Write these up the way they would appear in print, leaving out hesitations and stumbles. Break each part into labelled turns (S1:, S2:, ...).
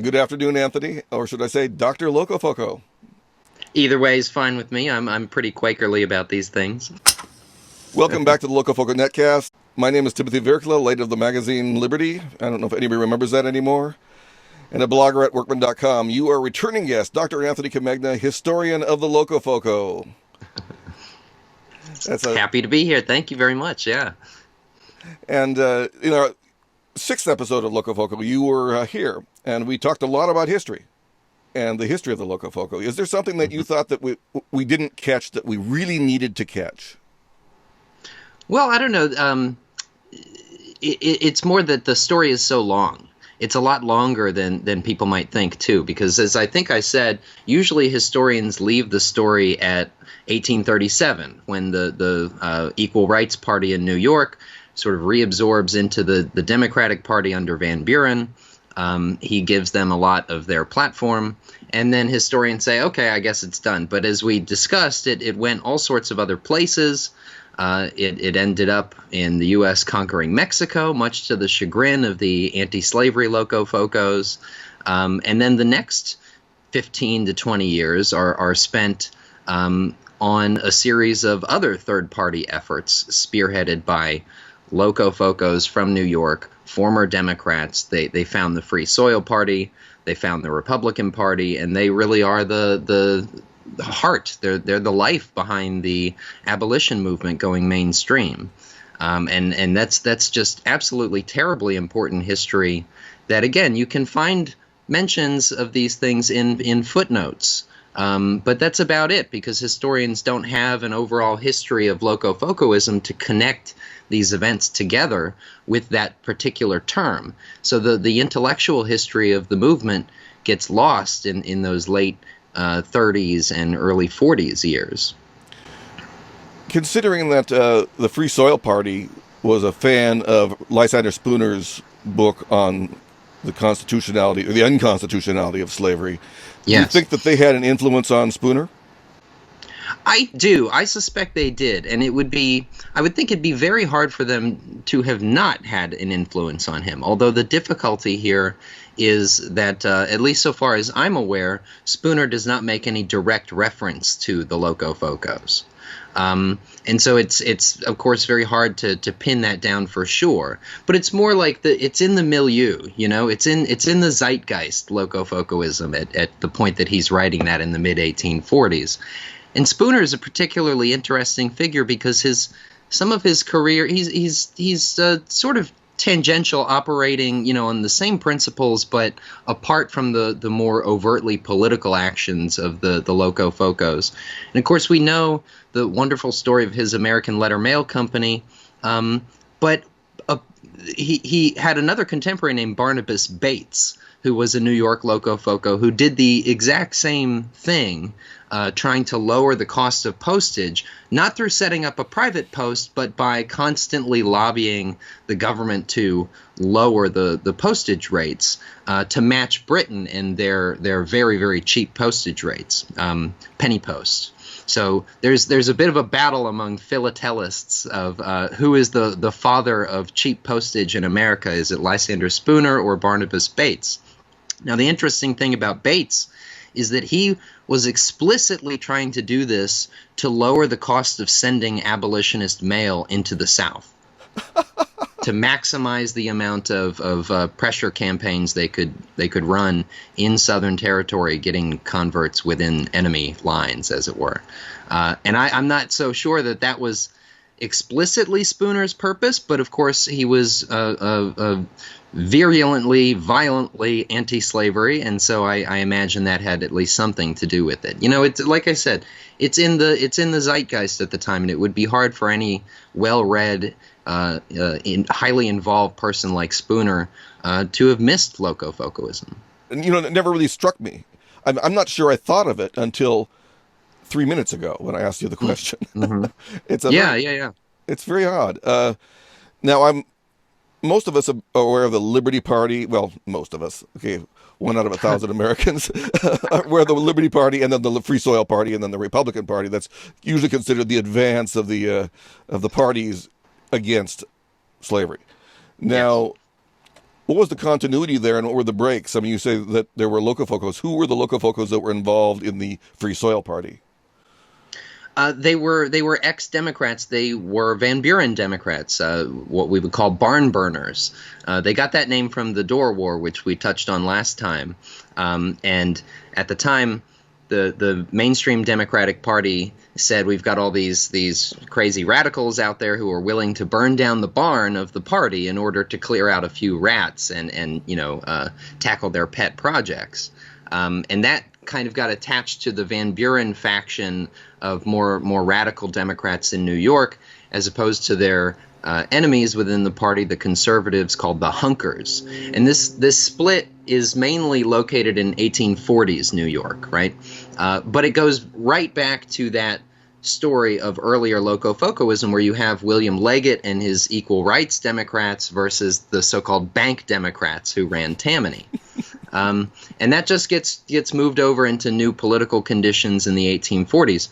S1: Good afternoon, Anthony, or should I say Dr. Loco-Foco.
S2: Either way is fine with me. I'm pretty Quakerly about these things.
S1: Welcome back to the LocoFoco Netcast. My name is Timothy Virkkala, late of the magazine Liberty. I don't know if anybody remembers that anymore. And a blogger at workman.com. You are returning guest, Dr. Anthony Comegna, historian of the Loco-Foco.
S2: Happy to be here. Thank you very much. Yeah.
S1: And in our sixth episode of Loco-Foco, you were here, and we talked a lot about history and the history of the Loco-Foco. Is there something that you thought that we didn't catch that we really needed to catch?
S2: Well, I don't know. It's more that the story is so long. It's a lot longer than people might think, too, because as I think I said, usually historians leave the story at 1837, when the Equal Rights Party in New York sort of reabsorbs into the Democratic Party under Van Buren. He gives them a lot of their platform, and then historians say, okay, I guess it's done. But as we discussed, it went all sorts of other places. It ended up in the U.S. conquering Mexico, much to the chagrin of the anti-slavery Loco-Focos. And then the next 15 to 20 years are spent on a series of other third-party efforts spearheaded by Loco-Focos from New York, former Democrats. They found the Free Soil Party, they found the Republican Party, and they really are the heart. They're the life behind the abolition movement going mainstream. And that's just absolutely terribly important history that, again, you can find mentions of these things in footnotes. But that's about it, because historians don't have an overall history of Loco-Focoism to connect these events together with that particular term. So the intellectual history of the movement gets lost in those late 30s and early 40s years.
S1: Considering that the Free Soil Party was a fan of Lysander Spooner's book on the constitutionality or the unconstitutionality of slavery, do you think that they had an influence on Spooner?
S2: I do. I suspect they did. And I would think it'd be very hard for them to have not had an influence on him. Although the difficulty here is that, at least so far as I'm aware, Spooner does not make any direct reference to the Loco-Focos. And so it's of course very hard to pin that down for sure. But it's more like it's in the milieu, it's in the zeitgeist, Loco-Focoism, at the point that he's writing that in the mid 1840s. And Spooner is a particularly interesting figure because some of his career, he's sort of tangential, operating, on the same principles, but apart from the more overtly political actions of the Loco-Focos. And of course, we know the wonderful story of his American Letter Mail Company, but he had another contemporary named Barnabas Bates, who was a New York Loco-Foco, who did the exact same thing, trying to lower the cost of postage, not through setting up a private post, but by constantly lobbying the government to lower the postage rates to match Britain and their very, very cheap postage rates, penny post. So there's a bit of a battle among philatelists of who is the father of cheap postage in America. Is it Lysander Spooner or Barnabas Bates? Now, the interesting thing about Bates is that he was explicitly trying to do this to lower the cost of sending abolitionist mail into the South, to maximize the amount of pressure campaigns they could run in Southern territory, getting converts within enemy lines, as it were. And I'm not so sure that was explicitly Spooner's purpose, but of course he was virulently, violently anti-slavery, and so I imagine that had at least something to do with it. It's like I said, it's in the zeitgeist at the time, and it would be hard for any well-read, highly involved person like Spooner to have missed Loco-Focoism.
S1: And it never really struck me. I'm not sure I thought of it until 3 minutes ago when I asked you the question.
S2: Mm-hmm.
S1: Yeah. It's very odd. Now most of us are aware of the Liberty Party. Well, most of us. Okay, 1 out of 1,000 Americans are aware of the Liberty Party, and then the Free Soil Party, and then the Republican Party. That's usually considered the advance of the parties against slavery. Now, What was the continuity there, and what were the breaks? I mean, you say that there were Loco-Focos. Who were the Loco-Focos that were involved in the Free Soil Party?
S2: They were ex-Democrats. They were Van Buren Democrats, what we would call Barnburners. They got that name from the Dorr War, which we touched on last time. And at the time, the mainstream Democratic Party said, we've got all these crazy radicals out there who are willing to burn down the barn of the party in order to clear out a few rats and tackle their pet projects. And that kind of got attached to the Van Buren faction of more radical Democrats in New York, as opposed to their enemies within the party, the conservatives, called the Hunkers. And this split is mainly located in 1840s New York, right? But it goes right back to that story of earlier Loco-Focoism, where you have William Leggett and his equal rights Democrats versus the so-called bank Democrats who ran Tammany. And that just gets moved over into new political conditions in the 1840s.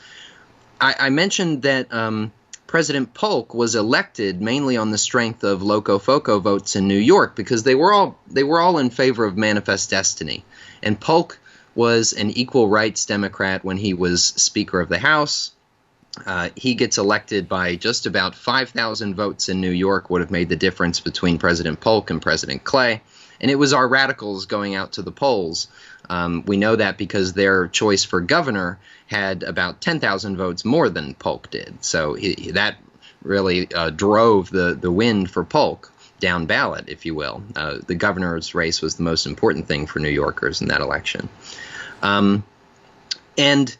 S2: I mentioned that President Polk was elected mainly on the strength of Loco-Foco votes in New York, because they were all in favor of Manifest Destiny. And Polk was an equal rights Democrat when he was Speaker of the House. He gets elected by just about 5,000 votes in New York, would have made the difference between President Polk and President Clay. And it was our radicals going out to the polls. We know that because their choice for governor had about 10,000 votes more than Polk did. So that really drove the win for Polk down ballot, if you will. The governor's race was the most important thing for New Yorkers in that election. And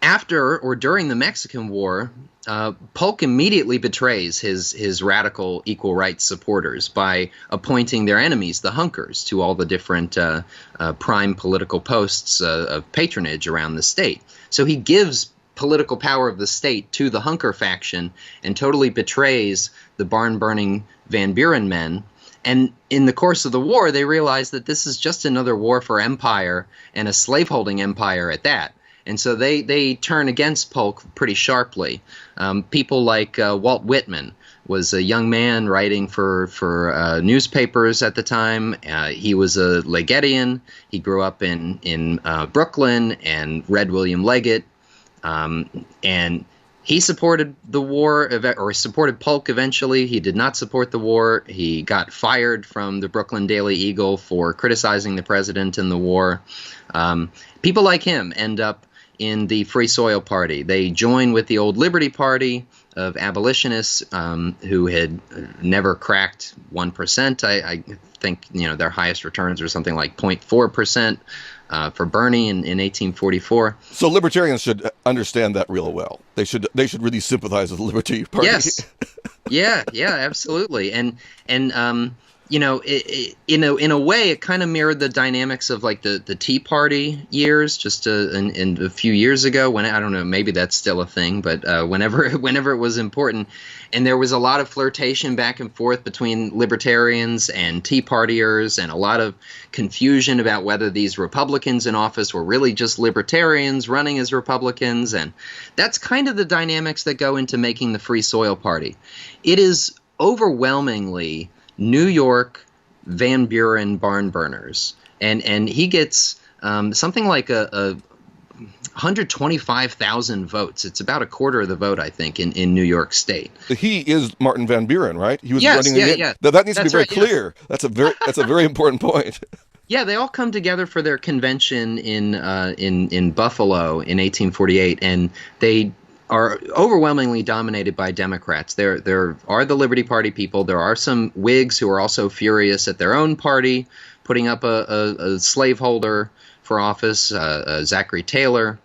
S2: after or during the Mexican War, Polk immediately betrays his radical equal rights supporters by appointing their enemies, the Hunkers, to all the different prime political posts of patronage around the state. So he gives political power of the state to the Hunker faction and totally betrays the barn-burning Van Buren men. And in the course of the war, they realize that this is just another war for empire, and a slaveholding empire at that. And so they turn against Polk pretty sharply. People like Walt Whitman was a young man writing for newspapers at the time. He was a Leggettian. He grew up in Brooklyn and read William Leggett. And he supported the war, or supported Polk eventually. He did not support the war. He got fired from the Brooklyn Daily Eagle for criticizing the president in the war. People like him end up in the Free Soil Party. They join with the old Liberty Party of abolitionists who had never cracked 1%. I think their highest returns were something like 0.4% for Bernie in 1844.
S1: So libertarians should understand that real well. They should really sympathize with the Liberty Party.
S2: Yes. Yeah, absolutely. And in a way, it kind of mirrored the dynamics of like the Tea Party years, just in a few years ago. When I don't know, maybe that's still a thing, but whenever it was important, and there was a lot of flirtation back and forth between libertarians and Tea Partiers, and a lot of confusion about whether these Republicans in office were really just libertarians running as Republicans, and that's kind of the dynamics that go into making the Free Soil Party. It is overwhelmingly New York Van Buren Barnburners, and he gets something like a 125,000 votes. It's about a quarter of the vote, I think, in New York State.
S1: He is Martin Van Buren, right? He was running.
S2: Yeah.
S1: That needs to be very clear. Yeah. That's a very important point.
S2: Yeah, they all come together for their convention in Buffalo in 1848, and they are overwhelmingly dominated by Democrats. There are the Liberty Party people. There are some Whigs who are also furious at their own party, putting up a slaveholder for office, Zachary Taylor.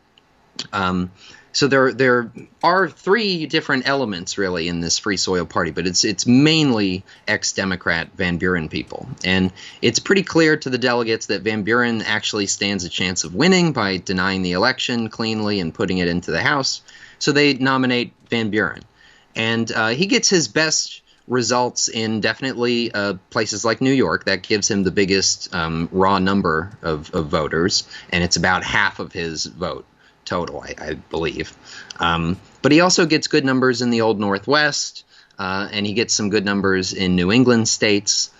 S2: So there are three different elements really in this Free Soil Party, but it's mainly ex-Democrat Van Buren people. And it's pretty clear to the delegates that Van Buren actually stands a chance of winning by denying the election cleanly and putting it into the House. So they nominate Van Buren. And he gets his best results in definitely places like New York. That gives him the biggest raw number of voters, and it's about half of his vote total, I believe. But he also gets good numbers in the Old Northwest, and he gets some good numbers in New England states.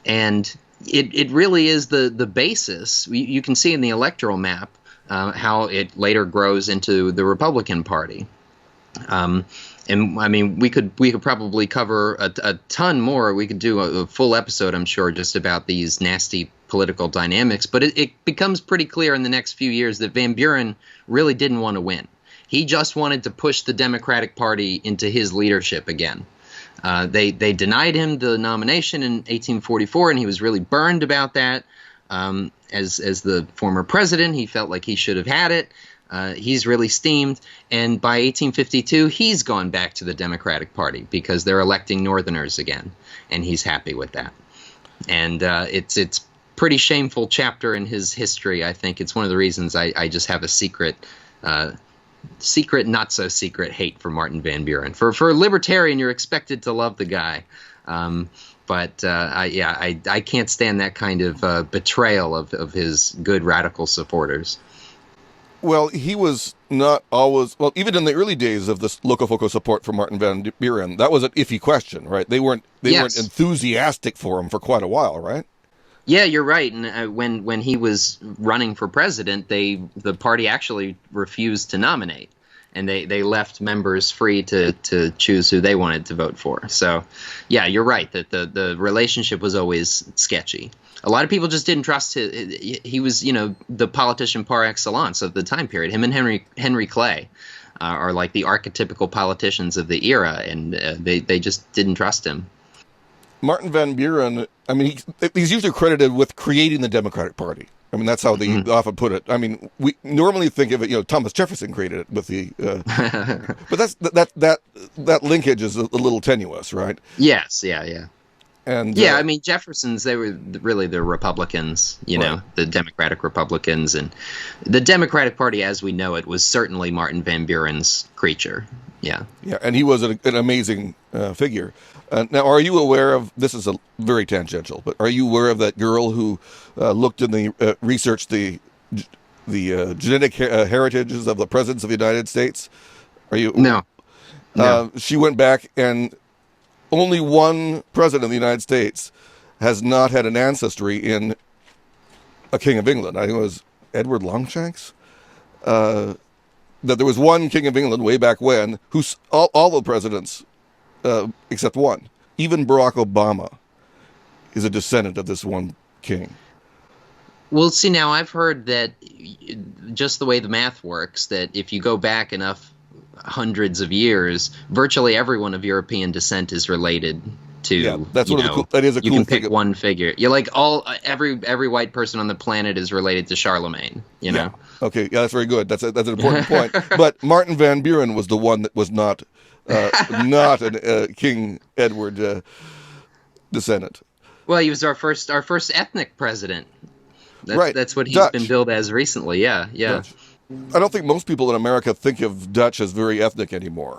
S2: And it really is the basis. You can see in the electoral map how it later grows into the Republican Party. And I mean, we could probably cover a ton more. We could do a full episode, I'm sure, just about these nasty political dynamics. But it becomes pretty clear in the next few years that Van Buren really didn't want to win. He just wanted to push the Democratic Party into his leadership again. They denied him the nomination in 1844, and he was really burned about that. As the former president, he felt like he should have had it. He's really steamed, and by 1852, he's gone back to the Democratic Party because they're electing Northerners again, and he's happy with that. And it's pretty shameful chapter in his history. I think it's one of the reasons I just have a secret, not so secret hate for Martin Van Buren. For a libertarian, you're expected to love the guy. But I can't stand that kind of betrayal of his good radical supporters.
S1: Well, he was not always, well, even in the early days of this Loco-Foco support for Martin Van Buren, that was an iffy question, right? They weren't enthusiastic for him for quite a while, right?
S2: Yeah, you're right. And when he was running for president, the party actually refused to nominate, and they left members free to choose who they wanted to vote for. So, yeah, you're right that the relationship was always sketchy. A lot of people just didn't trust him. He was, the politician par excellence of the time period. Him and Henry Clay are like the archetypical politicians of the era, and they just didn't trust him.
S1: Martin Van Buren, I mean, he's usually credited with creating the Democratic Party. I mean, that's how they often put it. I mean, we normally think of it, Thomas Jefferson created it with the, but that linkage is a little tenuous, right?
S2: Yes, yeah.
S1: And
S2: I mean, Jeffersons, they were really the Republicans,
S1: right.
S2: The Democratic Republicans, and the Democratic Party as we know it was certainly Martin Van Buren's creature. Yeah,
S1: and he was an amazing figure. Now, are you aware of, this is a very tangential, but are you aware of that girl who looked in the researched the genetic heritages of the presidents of the United States? Are you?
S2: No.
S1: She went back, and only one president of the United States has not had an ancestry in a king of England. I think it was Edward Longshanks. That there was one king of England way back when, who's all the presidents, except one. Even Barack Obama is a descendant of this one king.
S2: Well, see, now I've heard that just the way the math works, that if you go back enough hundreds of years, virtually everyone of European descent is related to.
S1: Yeah, that's that is a cool
S2: thing. You can
S1: pick
S2: one figure. You're like every white person on the planet is related to Charlemagne. You know.
S1: Okay, yeah, that's very good. That's an important point. But Martin Van Buren was the one that was not a King Edward descendant.
S2: Well, he was our first ethnic president.
S1: Right.
S2: That's what he's
S1: Dutch.
S2: been billed as recently. Yeah.
S1: Dutch. I don't think most people in America think of Dutch as very ethnic anymore.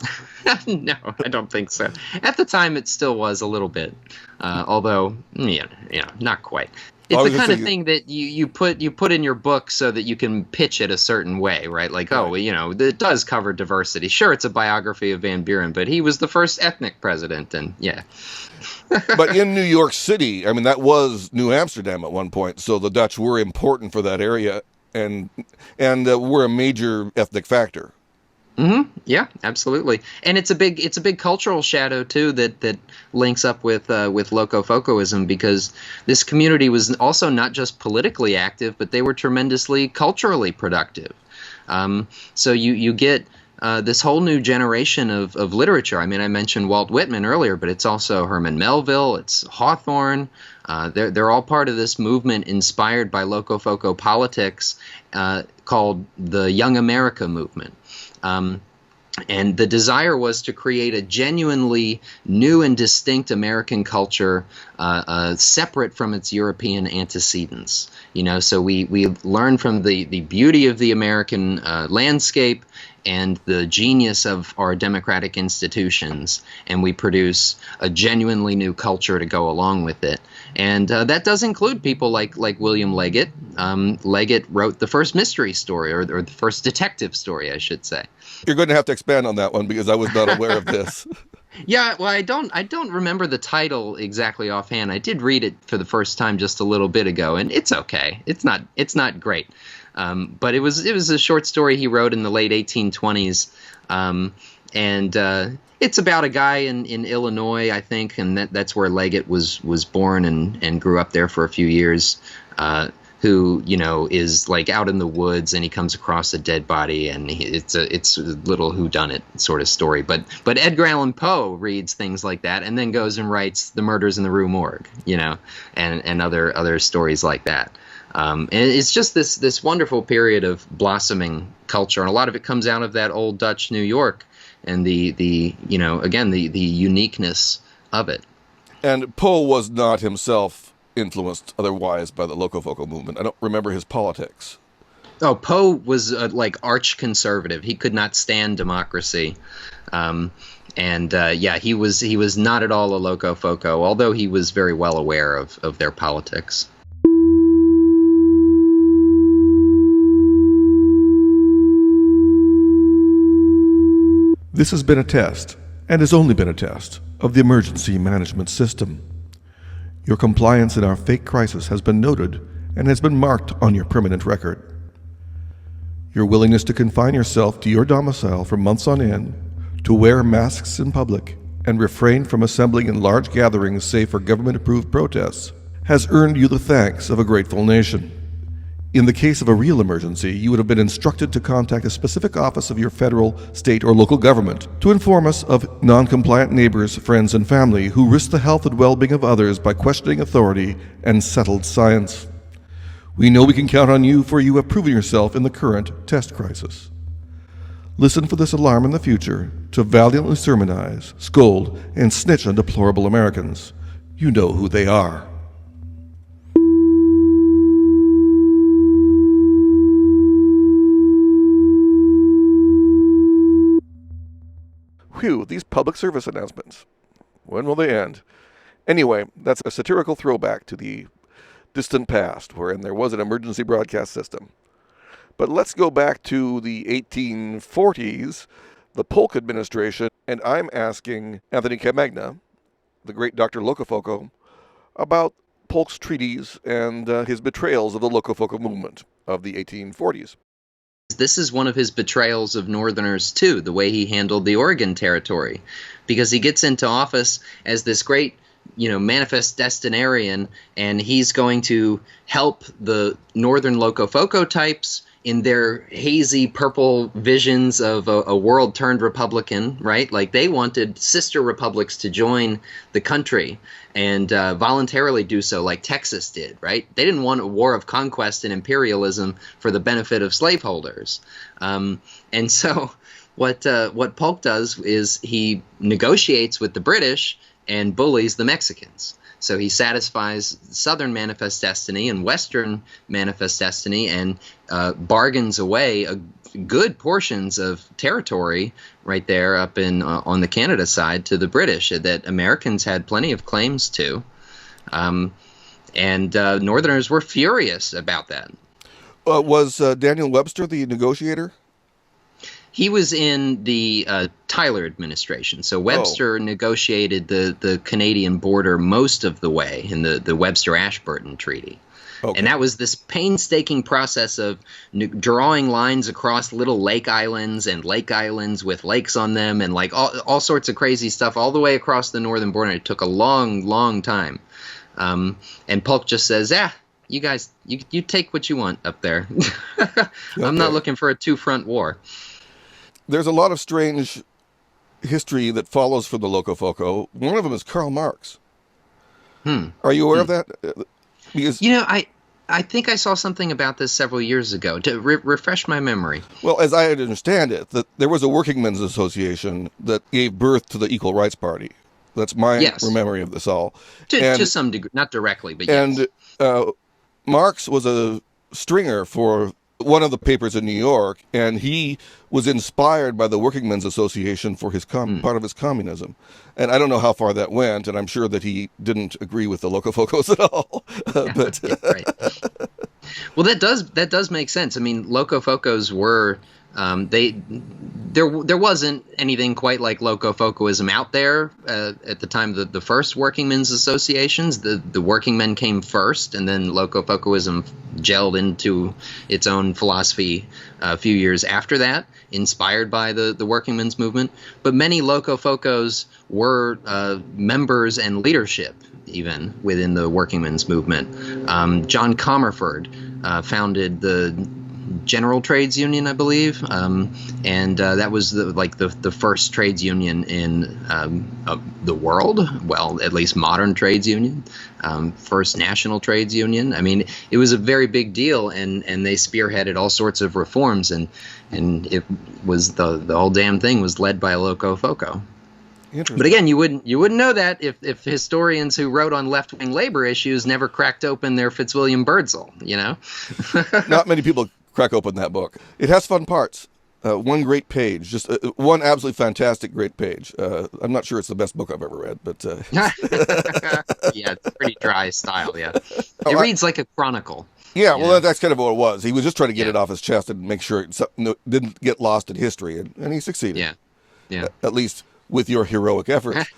S2: No, I don't think so. At the time, it still was a little bit, although, not quite. It's the kind of thing that you put in your book so that you can pitch it a certain way, right? Like, it does cover diversity. Sure, it's a biography of Van Buren, but he was the first ethnic president, and yeah.
S1: But in New York City, I mean, that was New Amsterdam at one point, so the Dutch were important for that area, and were a major ethnic factor.
S2: Mm-hmm. Yeah, absolutely. And it's a big cultural shadow too that links up with Loco-Focoism, because this community was also not just politically active, but they were tremendously culturally productive. So you get this whole new generation of literature. I mean, I mentioned Walt Whitman earlier, but it's also Herman Melville, it's Hawthorne. They're all part of this movement inspired by Loco-Foco politics called the Young America movement. And the desire was to create a genuinely new and distinct American culture separate from its European antecedents. So we learn from the beauty of the American landscape and the genius of our democratic institutions, and we produce a genuinely new culture to go along with it. And that does include people like William Leggett. Leggett wrote the first mystery story, or the first detective story, I should say.
S1: You're going to have to expand on that one, because I was not aware of this.
S2: Yeah, well, I don't remember the title exactly offhand. I did read it for the first time just a little bit ago, and it's okay. It's not great, but it was a short story he wrote in the late 1820s, and it's about a guy in Illinois, I think, and that's where Leggett was born and grew up there for a few years. Who is like out in the woods and he comes across a dead body, and it's a little whodunit sort of story. But Edgar Allan Poe reads things like that and then goes and writes The Murders in the Rue Morgue, and other stories like that. And it's just this wonderful period of blossoming culture, and a lot of it comes out of that old Dutch New York and the uniqueness of it.
S1: And Poe was not himself influenced otherwise by the Loco-Foco movement. I don't remember his politics.
S2: Oh, Poe was like arch conservative. He could not stand democracy, he was not at all a Loco-Foco, although he was very well aware of their politics.
S1: This has been a test, and has only been a test, of the emergency management system. Your compliance in our fake crisis has been noted and has been marked on your permanent record. Your willingness to confine yourself to your domicile for months on end, to wear masks in public, and refrain from assembling in large gatherings save for government-approved protests, has earned you the thanks of a grateful nation. In the case of a real emergency, you would have been instructed to contact a specific office of your federal, state, or local government to inform us of non-compliant neighbors, friends, and family who risk the health and well-being of others by questioning authority and settled science. We know we can count on you, for you have proven yourself in the current test crisis. Listen for this alarm in the future to valiantly sermonize, scold, and snitch on deplorable Americans. You know who they are. Whew, these public service announcements. When will they end? Anyway, that's a satirical throwback to the distant past, wherein there was an emergency broadcast system. But let's go back to the 1840s, the Polk Administration, and I'm asking Anthony Comegna, the great Dr. Loco-Foco, about Polk's treaties and his betrayals of the Loco-Foco movement of the 1840s.
S2: This is one of his betrayals of Northerners, too, the way he handled the Oregon Territory, because he gets into office as this great, manifest destinarian, and he's going to help the Northern Loco-Foco types in their hazy purple visions of a world turned Republican, right? Like they wanted sister republics to join the country and voluntarily do so, like Texas did, right? They didn't want a war of conquest and imperialism for the benefit of slaveholders. And so what Polk does is he negotiates with the British and bullies the Mexicans. So he satisfies Southern manifest destiny and Western manifest destiny and bargains away good portions of territory right there up in on the Canada side to the British that Americans had plenty of claims to. And Northerners were furious about that.
S1: Was Daniel Webster the negotiator?
S2: He was in the Tyler administration. So Webster negotiated the Canadian border most of the way in the Webster-Ashburton Treaty. Okay. And that was this painstaking process of drawing lines across little lake islands and lake islands with lakes on them and like all sorts of crazy stuff all the way across the northern border. It took a long, long time. And Polk just says, you guys, you take what you want up there. I'm not looking for a two-front war.
S1: There's a lot of strange history that follows from the Loco-Foco. One of them is Karl Marx. Are you aware of that? Because,
S2: I think I saw something about this several years ago. To refresh my memory.
S1: Well, as I understand it, that there was a working men's association that gave birth to the Equal Rights Party. That's my memory of this all.
S2: To some degree, not directly, but yes.
S1: And Marx was a stringer for one of the papers in New York, and he was inspired by the Working Men's Association for his part of his communism. And I don't know how far that went, and I'm sure that he didn't agree with the Loco-Focos at all. But
S2: right. Well, that does make sense. I mean, Loco-Focos were there wasn't anything quite like Loco-Focoism out there at the time of the first working men's associations. The working men came first, and then Loco-Focoism gelled into its own philosophy a few years after that, inspired by the working men's movement. But many Loco-Focos were members and leadership even within the working men's movement. John Comerford founded the General Trades Union, I believe, and that was the first trades union in the world. Well, at least modern trades union, first national trades union. I mean, it was a very big deal, and they spearheaded all sorts of reforms, and it was the whole damn thing was led by Loco-Foco. But again, you wouldn't know that if historians who wrote on left-wing labor issues never cracked open their Fitzwilliam Birdsall, you know?
S1: Not many people crack open that book. It has fun parts. One great page, just one absolutely fantastic great page. I'm not sure it's the best book I've ever read, but
S2: yeah, it's pretty dry style. Yeah, it reads like a chronicle.
S1: Yeah, well, that's kind of what it was. He was just trying to get it off his chest and make sure it didn't get lost in history, and he succeeded.
S2: Yeah.
S1: At least with your heroic efforts.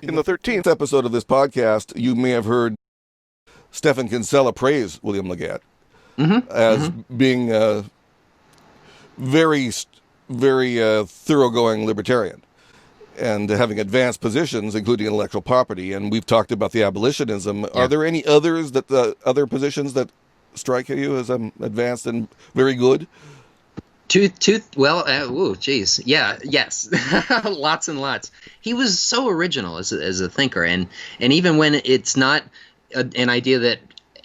S1: In the 13th episode of this podcast, you may have heard Stephan Kinsella praise William Legat as being very, very thoroughgoing libertarian and having advanced positions, including intellectual property. And we've talked about the abolitionism. Are there any others other positions that strike you as advanced and very good? Yes, lots and lots. He was so original as a thinker, and even when it's not an idea that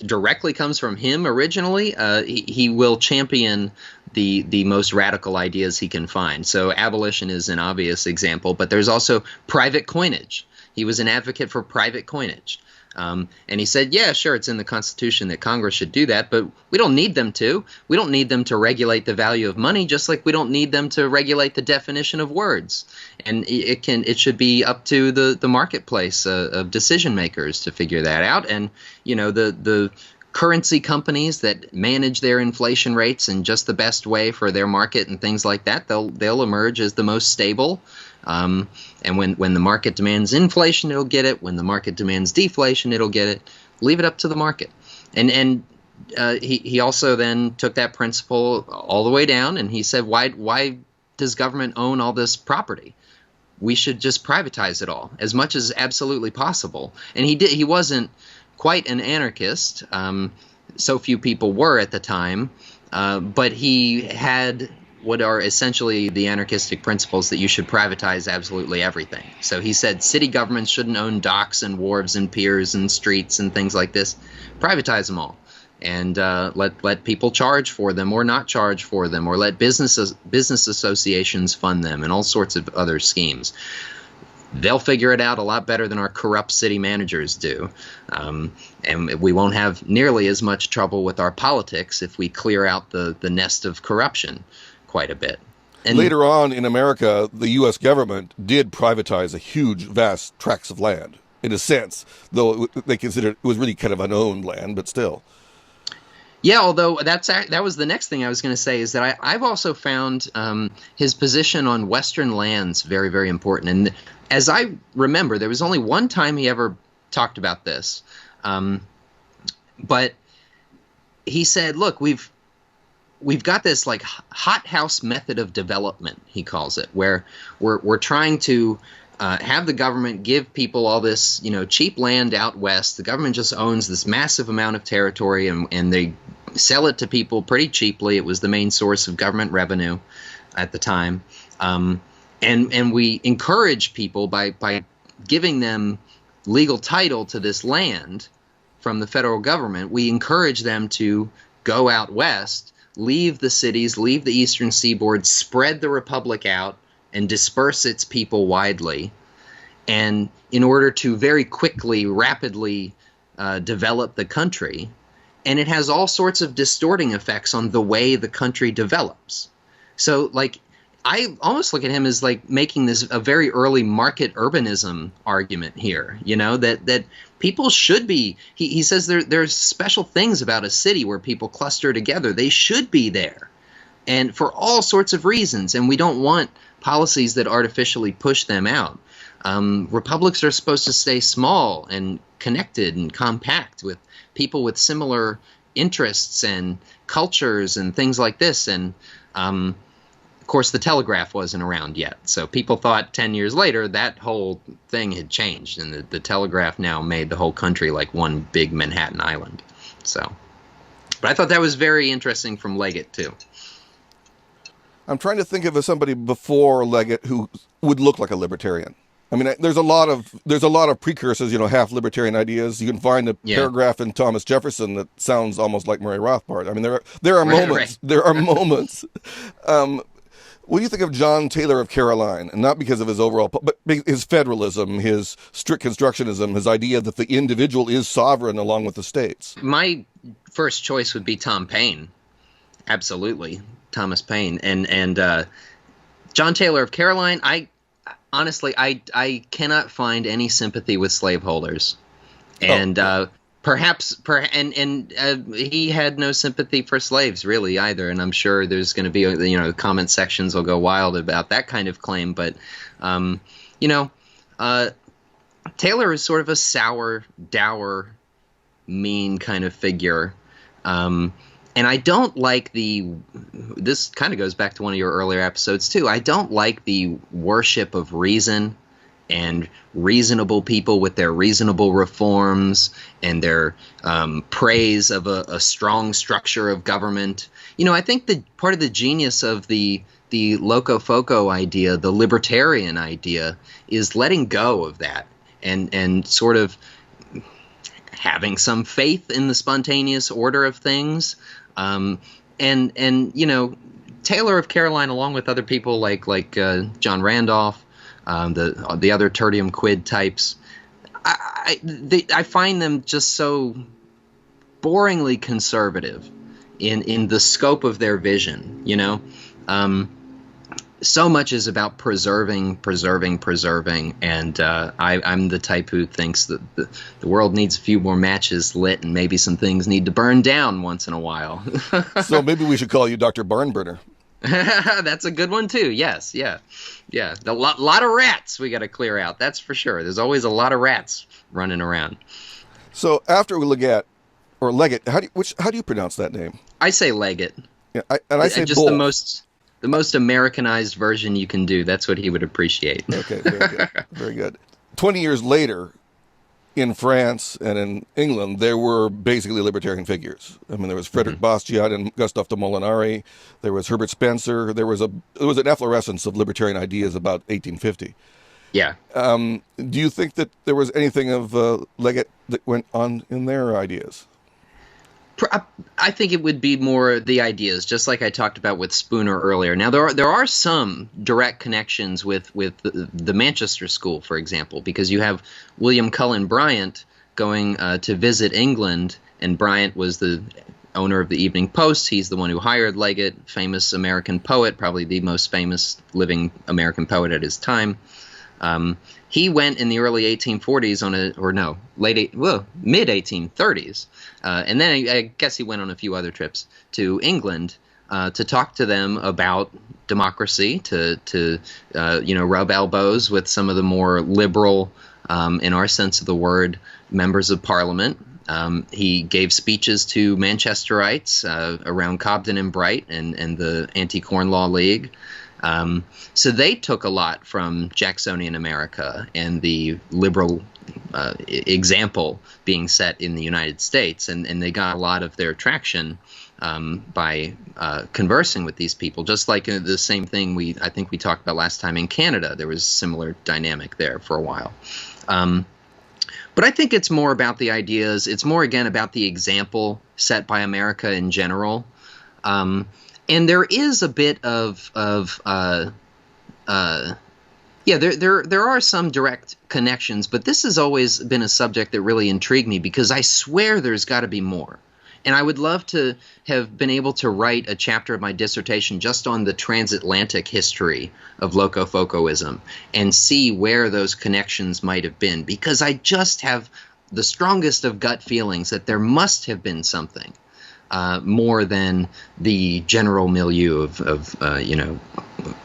S1: directly comes from him originally, he will champion the most radical ideas he can find. So abolition is an obvious example, but there's also private coinage. He was an advocate for private coinage. And he said, yeah, sure, it's in the Constitution that Congress should do that, but we don't need them to. We don't need them to regulate the value of money, just like we don't need them to regulate the definition of words. And it should be up to the marketplace of decision makers to figure that out. And the currency companies that manage their inflation rates in just the best way for their market and things like that, they'll emerge as the most stable. And when the market demands inflation, it'll get it. When the market demands deflation, it'll get it. Leave it up to the market. And he also then took that principle all the way down, and he said, why does government own all this property? We should just privatize it all as much as absolutely possible. And he wasn't quite an anarchist. So few people were at the time, but he had what are essentially the anarchistic principles that you should privatize absolutely everything. So he said city governments shouldn't own docks and wharves and piers and streets and things like this. Privatize them all, and let people charge for them or not charge for them, or let business associations fund them, and all sorts of other schemes. They'll figure it out a lot better than our corrupt city managers do. And we won't have nearly as much trouble with our politics if we clear out the nest of corruption quite a bit. And later on in America, the U.S. government did privatize a huge, vast tracts of land, in a sense, though they considered it was really kind of unowned land, but still.
S2: Yeah, although that was the next thing I was going to say, is that I've also found his position on Western lands very, very important. And as I remember, there was only one time he ever talked about this. But he said, look, we've got this like hothouse method of development, he calls it, where we're trying to have the government give people all this, cheap land out west. The government just owns this massive amount of territory, and they sell it to people pretty cheaply. It was the main source of government revenue at the time. And we encourage people by giving them legal title to this land from the federal government. We encourage them to go out west, leave the cities, leave the eastern seaboard, spread the republic out, and disperse its people widely. And in order to very quickly, rapidly develop the country, and it has all sorts of distorting effects on the way the country develops. So, like, I almost look at him as like making this a very early market urbanism argument here, that people should be, he says there's special things about a city where people cluster together. They should be there. and for all sorts of reasons, and we don't want policies that artificially push them out. Republics are supposed to stay small and connected and compact with people with similar interests and cultures and things like this. And of course, the telegraph wasn't around yet. So people thought 10 years later that whole thing had changed, and the telegraph now made the whole country like one big Manhattan Island. So, but I thought that was very interesting from Leggett, too.
S1: I'm trying to think of somebody before Leggett who would look like a libertarian. I mean, there's a lot of precursors, half libertarian ideas. You can find a paragraph in Thomas Jefferson that sounds almost like Murray Rothbard. I mean, there are moments. Right. There are moments. What do you think of John Taylor of Caroline? And not because of his overall, but his federalism, his strict constructionism, his idea that the individual is sovereign along with the states.
S2: My first choice would be Tom Paine. Absolutely, Thomas Paine. And John Taylor of Caroline, honestly, I cannot find any sympathy with slaveholders. And he had no sympathy for slaves really either, and I'm sure there's going to be the comment sections will go wild about that kind of claim. But Taylor is sort of a sour, dour, mean kind of figure, and I don't like this kind of goes back to one of your earlier episodes too. I don't like the worship of reason and reasonable people with their reasonable reforms and their praise of a strong structure of government. I think that part of the genius of the Loco-Foco idea, the libertarian idea, is letting go of that and sort of having some faith in the spontaneous order of things. Taylor of Caroline, along with other people like John Randolph, the other tertium quid types, I find them just so boringly conservative in the scope of their vision. So much is about preserving, and I'm the type who thinks that the world needs a few more matches lit, and maybe some things need to burn down once in a while.
S1: So maybe we should call you Dr. Barnburner.
S2: That's a good one too. Yes, yeah. A lot of rats we got to clear out. That's for sure. There's always a lot of rats running around.
S1: So after Leggett, how do you pronounce that name? I
S2: say Leggett.
S1: Yeah, I say
S2: just
S1: both.
S2: the most Americanized version you can do. That's what he would appreciate.
S1: Okay, very good. Very good. 20 years later, in France and in England, there were basically libertarian figures. I mean, there was Frederick Bastiat and Gustave de Molinari. There was Herbert Spencer. There was an efflorescence of libertarian ideas about 1850.
S2: Yeah.
S1: Do you think that there was anything of Leggett that went on in their ideas?
S2: I think it would be more the ideas, just like I talked about with Spooner earlier. Now, there are some direct connections with the Manchester School, for example, because you have William Cullen Bryant going to visit England, and Bryant was the owner of the Evening Post. He's the one who hired Leggett, famous American poet, probably the most famous living American poet at his time. He went in the early 1840s mid 1830s, and then I guess he went on a few other trips to England to talk to them about democracy, to rub elbows with some of the more liberal, in our sense of the word, members of Parliament. He gave speeches to Manchesterites around Cobden and Bright and the Anti-Corn Law League. So they took a lot from Jacksonian America and the liberal example being set in the United States, and they got a lot of their traction by conversing with these people, just like the same thing I think we talked about last time in Canada. There was a similar dynamic there for a while. But I think it's more about the ideas. It's more, again, about the example set by America in general. And there is a bit of there are some direct connections, but this has always been a subject that really intrigued me because I swear there's got to be more. And I would love to have been able to write a chapter of my dissertation just on the transatlantic history of Loco-Focoism and see where those connections might have been, because I just have the strongest of gut feelings that there must have been something. more than the general milieu of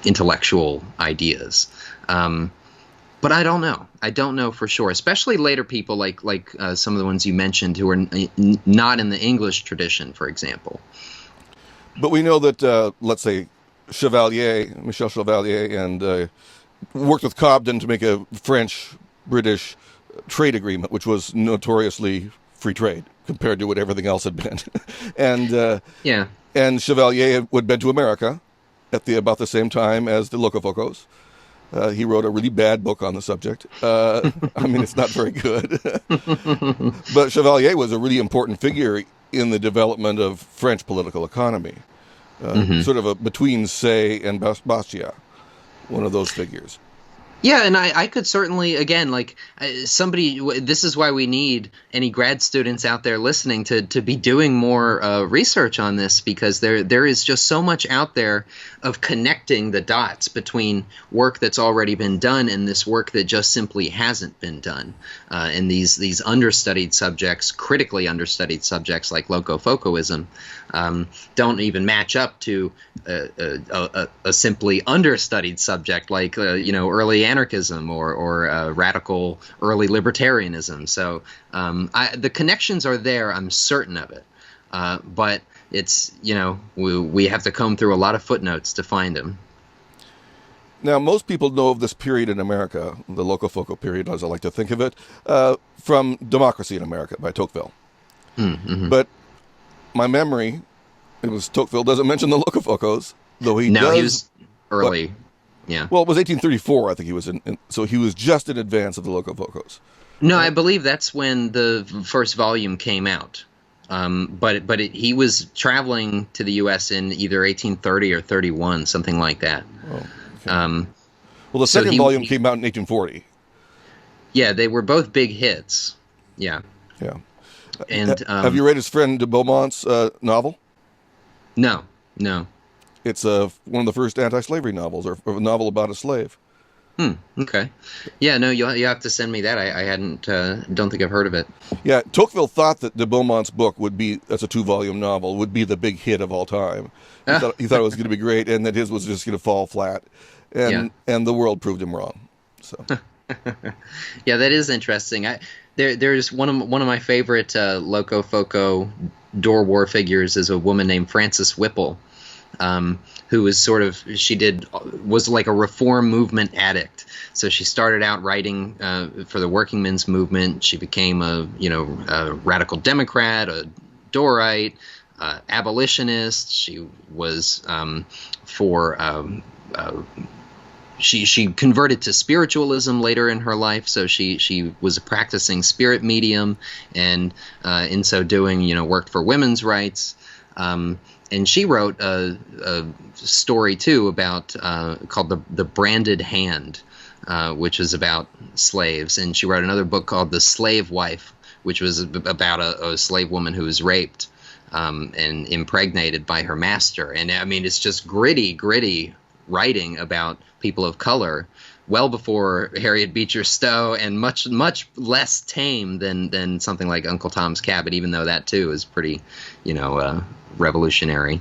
S2: intellectual ideas. But I don't know. I don't know for sure, especially later people like some of the ones you mentioned who are not in the English tradition, for example.
S1: But we know that, let's say, Michel Chevalier, and worked with Cobden to make a French-British trade agreement, which was notoriously free trade compared to what everything else had been. And Chevalier had been to America at about the same time as the Loco-Focos. He wrote a really bad book on the subject. I mean, it's not very good. But Chevalier was a really important figure in the development of French political economy, sort of between Say and Bastia, one of those figures.
S2: Yeah, and I could certainly, again, this is why we need any grad students out there listening to be doing more research on this, because there is just so much out there of connecting the dots between work that's already been done and this work that just simply hasn't been done. And these understudied subjects, critically understudied subjects like Loco-Focoism, don't even match up to a simply understudied subject like early anarchism or radical early libertarianism. So the connections are there. I'm certain of it. But it's we have to comb through a lot of footnotes to find them.
S1: Now, most people know of this period in America, the Loco-Foco period, as I like to think of it, from Democracy in America by Tocqueville. Mm-hmm. But my memory, Tocqueville doesn't mention the Loco-Focos, though he does.
S2: No, he was early. Yeah.
S1: Well, it was 1834, I think he was in, so he was just in advance of the Loco-Focos.
S2: No, I believe that's when the first volume came out. But he was traveling to the U.S. in either 1830 or 31, something like that.
S1: Oh, okay. Well, the second volume came out in 1840.
S2: Yeah, they were both big hits. Yeah.
S1: Yeah.
S2: And
S1: have you read his friend de Beaumont's novel?
S2: No.
S1: It's one of the first anti-slavery novels, or a novel about a slave.
S2: Okay. Yeah, no, you have to send me that. I hadn't, don't think I've heard of it.
S1: Yeah, Tocqueville thought that de Beaumont's book that's a 2-volume novel, would be the big hit of all time. He thought it was going to be great, and that his was just going to fall flat. And the world proved him wrong. So.
S2: Yeah, that is interesting. There's one of my favorite Loco-Foco door war figures is a woman named Frances Whipple, who was like a reform movement addict. So she started out writing for the working men's movement. She became a radical Democrat, a Dorite, abolitionist. She was she converted to spiritualism later in her life, so she was a practicing spirit medium, and in so doing, worked for women's rights. And she wrote a story too about called the Branded Hand, which is about slaves. And she wrote another book called The Slave Wife, which was about a slave woman who was raped and impregnated by her master. And I mean, it's just gritty writing about people of color, well before Harriet Beecher Stowe, and much less tame than something like Uncle Tom's Cabin, even though that too is pretty, revolutionary.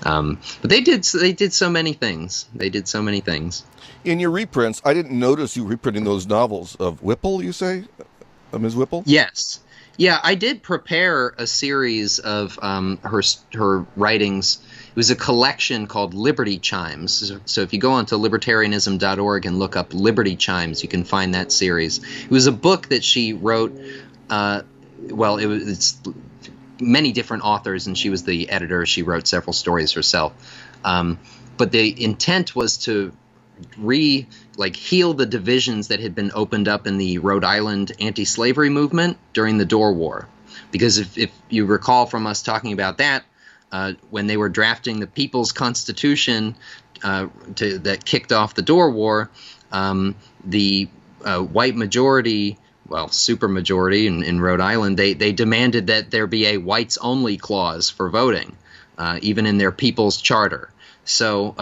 S2: But they did so many things. In
S1: your reprints, I didn't notice you reprinting those novels of Whipple, you say? Ms. Whipple?
S2: Yes. Yeah, I did prepare a series of her writings. It was a collection called Liberty Chimes. So if you go onto libertarianism.org and look up Liberty Chimes, you can find that series. It was a book that she wrote. It's many different authors, and she was the editor. She wrote several stories herself. But the intent was to heal the divisions that had been opened up in the Rhode Island anti-slavery movement during the Dorr War. Because if you recall from us talking about that, when they were drafting the People's Constitution that kicked off the Dorr War, the white majority, supermajority in Rhode Island, they demanded that there be a whites-only clause for voting, even in their People's Charter. So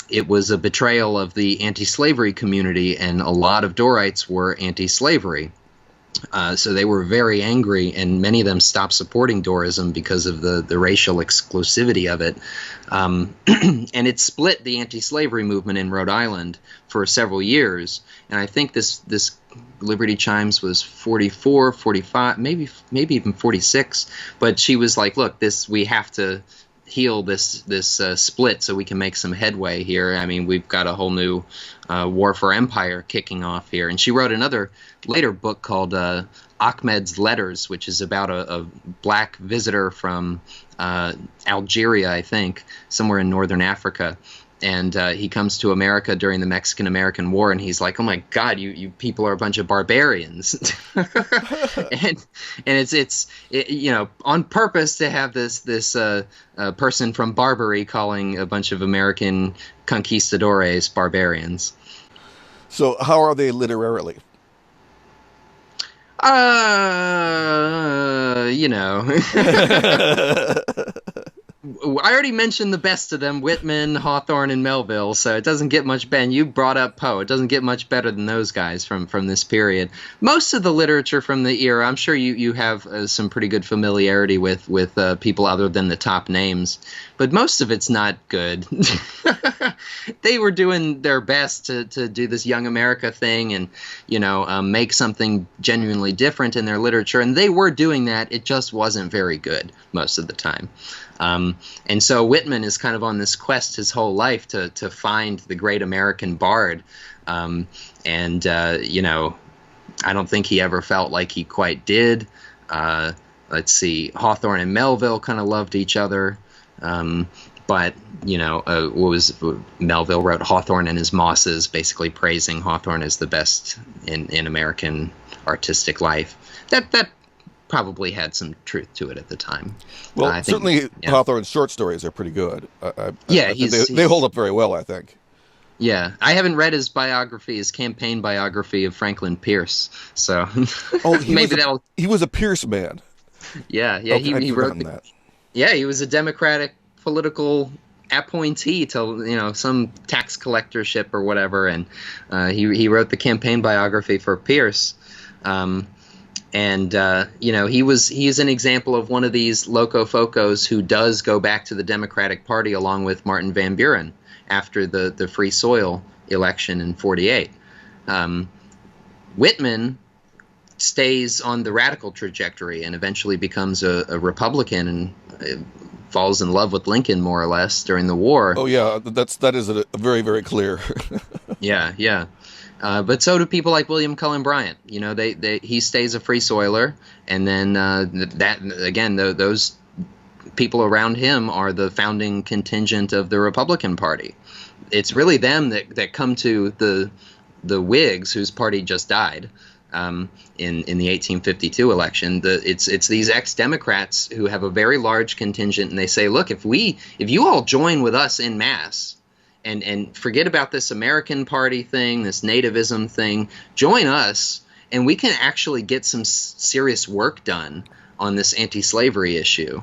S2: it was a betrayal of the anti-slavery community, and a lot of Dorrites were anti-slavery. So they were very angry, and many of them stopped supporting Dorism because of the racial exclusivity of it. And it split the anti-slavery movement in Rhode Island for several years. And I think this Liberty Chimes was 44, 45, maybe even 46. But she was like, look, we have to heal this split so we can make some headway here. I mean, we've got a whole new war for empire kicking off here. And she wrote another later book called Ahmed's Letters, which is about a black visitor from Algeria, I think, somewhere in northern Africa. And he comes to America during the Mexican-American War, and he's like, "Oh my God, you people are a bunch of barbarians," and it's on purpose to have this person from Barbary calling a bunch of American conquistadores barbarians.
S1: So how are they literarily?
S2: I already mentioned the best of them, Whitman, Hawthorne, and Melville, so it doesn't get much better. You brought up Poe. It doesn't get much better than those guys from this period. Most of the literature from the era, I'm sure you have some pretty good familiarity with people other than the top names, but most of it's not good. They were doing their best to do this Young America thing and, make something genuinely different in their literature, and they were doing that. It just wasn't very good most of the time. And so Whitman is kind of on this quest his whole life to find the great American bard. I don't think he ever felt like he quite did. Let's see, Hawthorne and Melville kind of loved each other. But Melville wrote Hawthorne and His Mosses, basically praising Hawthorne as the best in American artistic life. That probably had some truth to it at the time.
S1: Well, certainly Hawthorne's short stories are pretty good. They hold up very well, I think.
S2: Yeah, I haven't read his campaign biography of Franklin Pierce, so
S1: he was a Pierce man.
S2: Yeah,
S1: okay,
S2: he wrote that. Yeah, he was a Democratic political appointee to some tax collectorship or whatever, and he wrote the campaign biography for Pierce. He's an example of one of these Loco-Focos who does go back to the Democratic Party along with Martin Van Buren after the Free Soil election in 48. Whitman stays on the radical trajectory and eventually becomes a Republican and falls in love with Lincoln more or less during the war.
S1: Oh yeah, that is a very, very clear.
S2: Yeah. But so do people like William Cullen Bryant. He stays a Free Soiler, and then those people around him are the founding contingent of the Republican Party. It's really them that come to the Whigs, whose party just died in the 1852 election. It's these ex-Democrats who have a very large contingent, and they say, look, if you all join with us en masse, and forget about this American Party thing, this nativism thing, join us, and we can actually get some serious work done on this anti-slavery issue.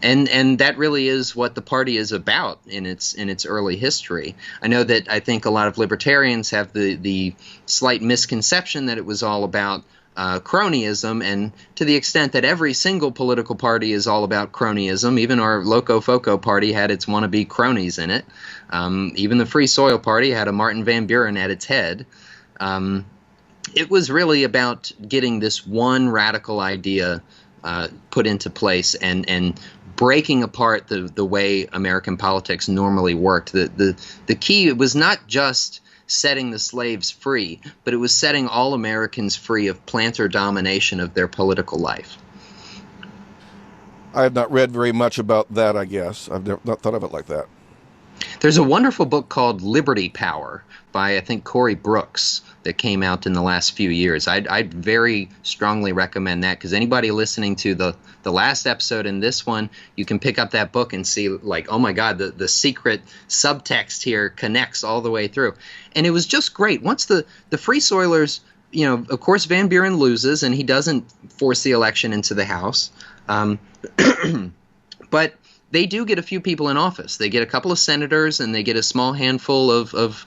S2: And that really is what the party is about in its early history. I think a lot of libertarians have the slight misconception that it was all about cronyism, and to the extent that every single political party is all about cronyism, even our Loco-Foco party had its wannabe cronies in it. Even the Free Soil Party had a Martin Van Buren at its head. It was really about getting this one radical idea put into place and breaking apart the way American politics normally worked. The key was not just setting the slaves free, but it was setting all Americans free of planter domination of their political life.
S1: I have not read very much about that, I guess. I've not thought of it like that.
S2: There's a wonderful book called Liberty Power by, I think, Corey Brooks that came out in the last few years. I'd very strongly recommend that, because anybody listening to the last episode and this one, you can pick up that book and see, like, oh my God, the secret subtext here connects all the way through. And it was just great. Once the Free Soilers, of course, Van Buren loses and he doesn't force the election into the House. But they do get a few people in office. They get a couple of senators, and they get a small handful of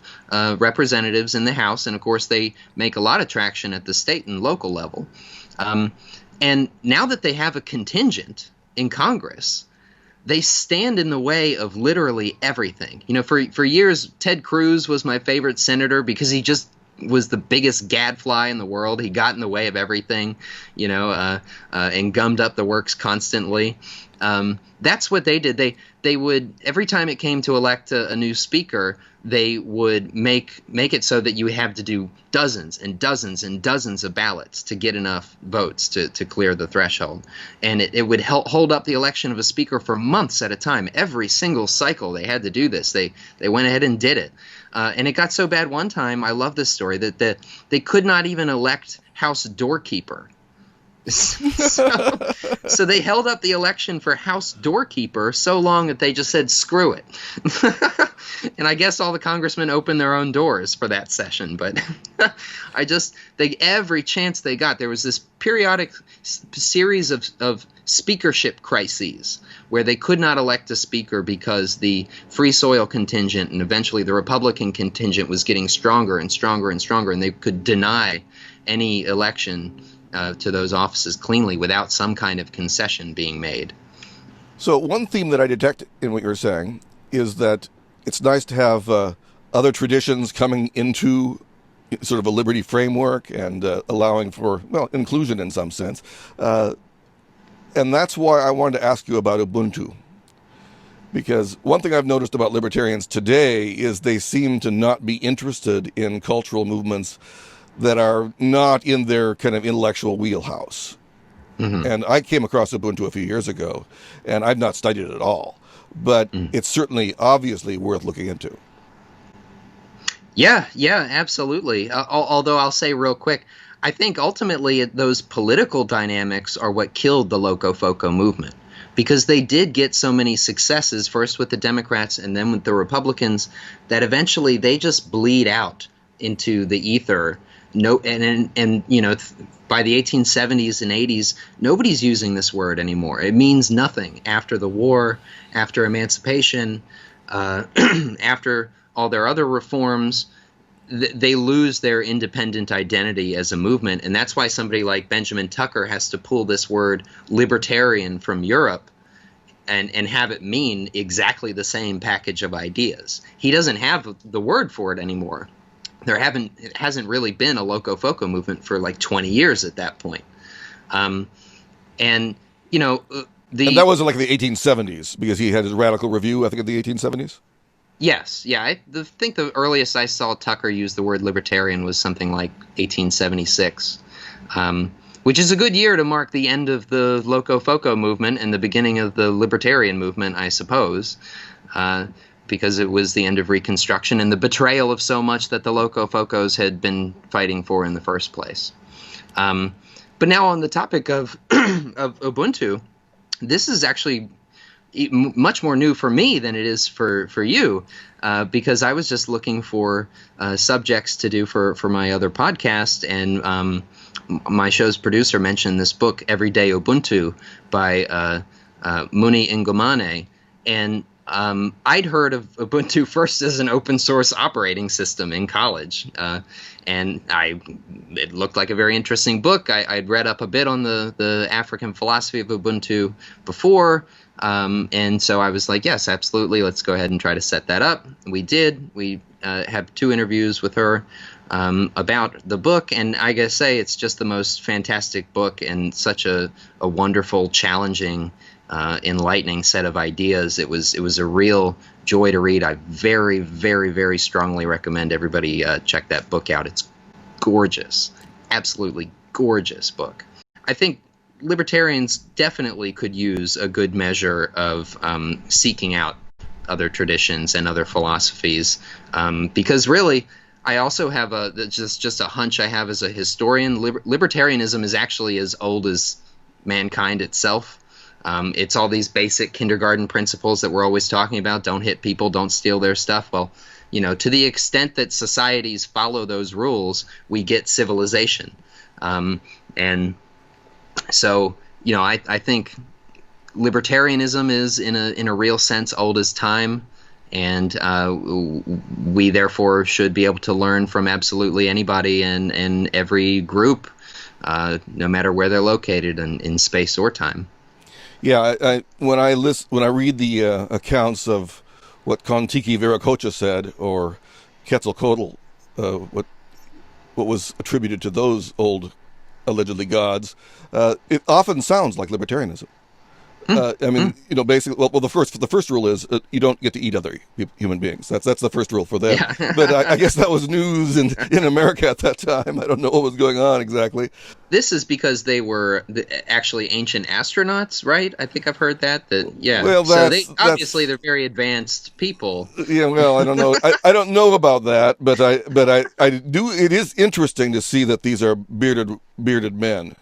S2: representatives in the House, and of course they make a lot of traction at the state and local level. And now that they have a contingent in Congress, they stand in the way of literally everything. You know, for years, Ted Cruz was my favorite senator because he just was the biggest gadfly in the world. He got in the way of everything, you know, and gummed up the works constantly. That's what they did. They would, every time it came to elect a new speaker, they would make it so that you would have to do dozens and dozens and dozens of ballots to get enough votes to clear the threshold. And it would hold up the election of a speaker for months at a time. Every single cycle they had to do this. They went ahead and did it. And it got so bad one time, I love this story, that they could not even elect House doorkeeper. So they held up the election for House doorkeeper so long that they just said, screw it. And I guess all the congressmen opened their own doors for that session. But every chance they got, there was this periodic series of speakership crises where they could not elect a speaker because the Free Soil contingent and eventually the Republican contingent was getting stronger and stronger and stronger, and they could deny any election to those offices cleanly without some kind of concession being made.
S1: So one theme that I detect in what you're saying is that it's nice to have other traditions coming into sort of a liberty framework and allowing for, well, inclusion in some sense. And that's why I wanted to ask you about Ubuntu. Because one thing I've noticed about libertarians today is they seem to not be interested in cultural movements that are not in their kind of intellectual wheelhouse. Mm-hmm. And I came across Ubuntu a few years ago, and I've not studied it at all. But it's certainly obviously worth looking into.
S2: Yeah, absolutely. Although I'll say real quick, I think ultimately those political dynamics are what killed the Loco-Foco movement, because they did get so many successes, first with the Democrats and then with the Republicans, that eventually they just bleed out into the ether. No, and you know, by the 1870s and 80s, nobody's using this word anymore. It means nothing after the war, after emancipation, after all their other reforms. They lose their independent identity as a movement, and that's why somebody like Benjamin Tucker has to pull this word libertarian from Europe and have it mean exactly the same package of ideas. He doesn't have the word for it anymore. It hasn't really been a Loco-Foco movement for like 20 years at that point. And you know,
S1: and that was like the 1870s, because he had his radical review, I think, in the 1870s.
S2: Yes, yeah. I think the earliest I saw Tucker use the word libertarian was something like 1876, which is a good year to mark the end of the Loco-Foco movement and the beginning of the libertarian movement, I suppose, because it was the end of Reconstruction and the betrayal of so much that the Loco-Focos had been fighting for in the first place. But now on the topic of Ubuntu, this is actually much more new for me than it is for you, because I was just looking for subjects to do for my other podcast, and my show's producer mentioned this book, Everyday Ubuntu, by Muni Ngomane, and I'd heard of Ubuntu first as an open source operating system in college, and it looked like a very interesting book. I'd read up a bit on the African philosophy of Ubuntu before. And so I was like, yes, absolutely. Let's go ahead and try to set that up. We did. We have 2 interviews with her about the book. And I gotta say, it's just the most fantastic book and such a wonderful, challenging, enlightening set of ideas. It was a real joy to read. I very, very, very strongly recommend everybody check that book out. It's gorgeous. Absolutely gorgeous book. I think libertarians definitely could use a good measure of seeking out other traditions and other philosophies, because really, I also have just a hunch I have as a historian. Libertarianism is actually as old as mankind itself. It's all these basic kindergarten principles that we're always talking about. Don't hit people, don't steal their stuff. Well, you know, to the extent that societies follow those rules, we get civilization. And so, you know, I think libertarianism is in a real sense old as time, and we therefore should be able to learn from absolutely anybody and every group, no matter where they're located in space or time.
S1: Yeah, when I read the accounts of what Timothy Virkkala said or Quetzalcoatl, what was attributed to those old allegedly gods, it often sounds like libertarianism. Basically, well, the first rule is you don't get to eat other human beings. That's the first rule for them.
S2: Yeah.
S1: But I guess that was news in America at that time. I don't know what was going on exactly.
S2: This is because they were actually ancient astronauts, right? I think I've heard that. Yeah.
S1: Well,
S2: so they're very advanced people.
S1: Yeah. Well, I don't know. I don't know about that, but I do. It is interesting to see that these are bearded men.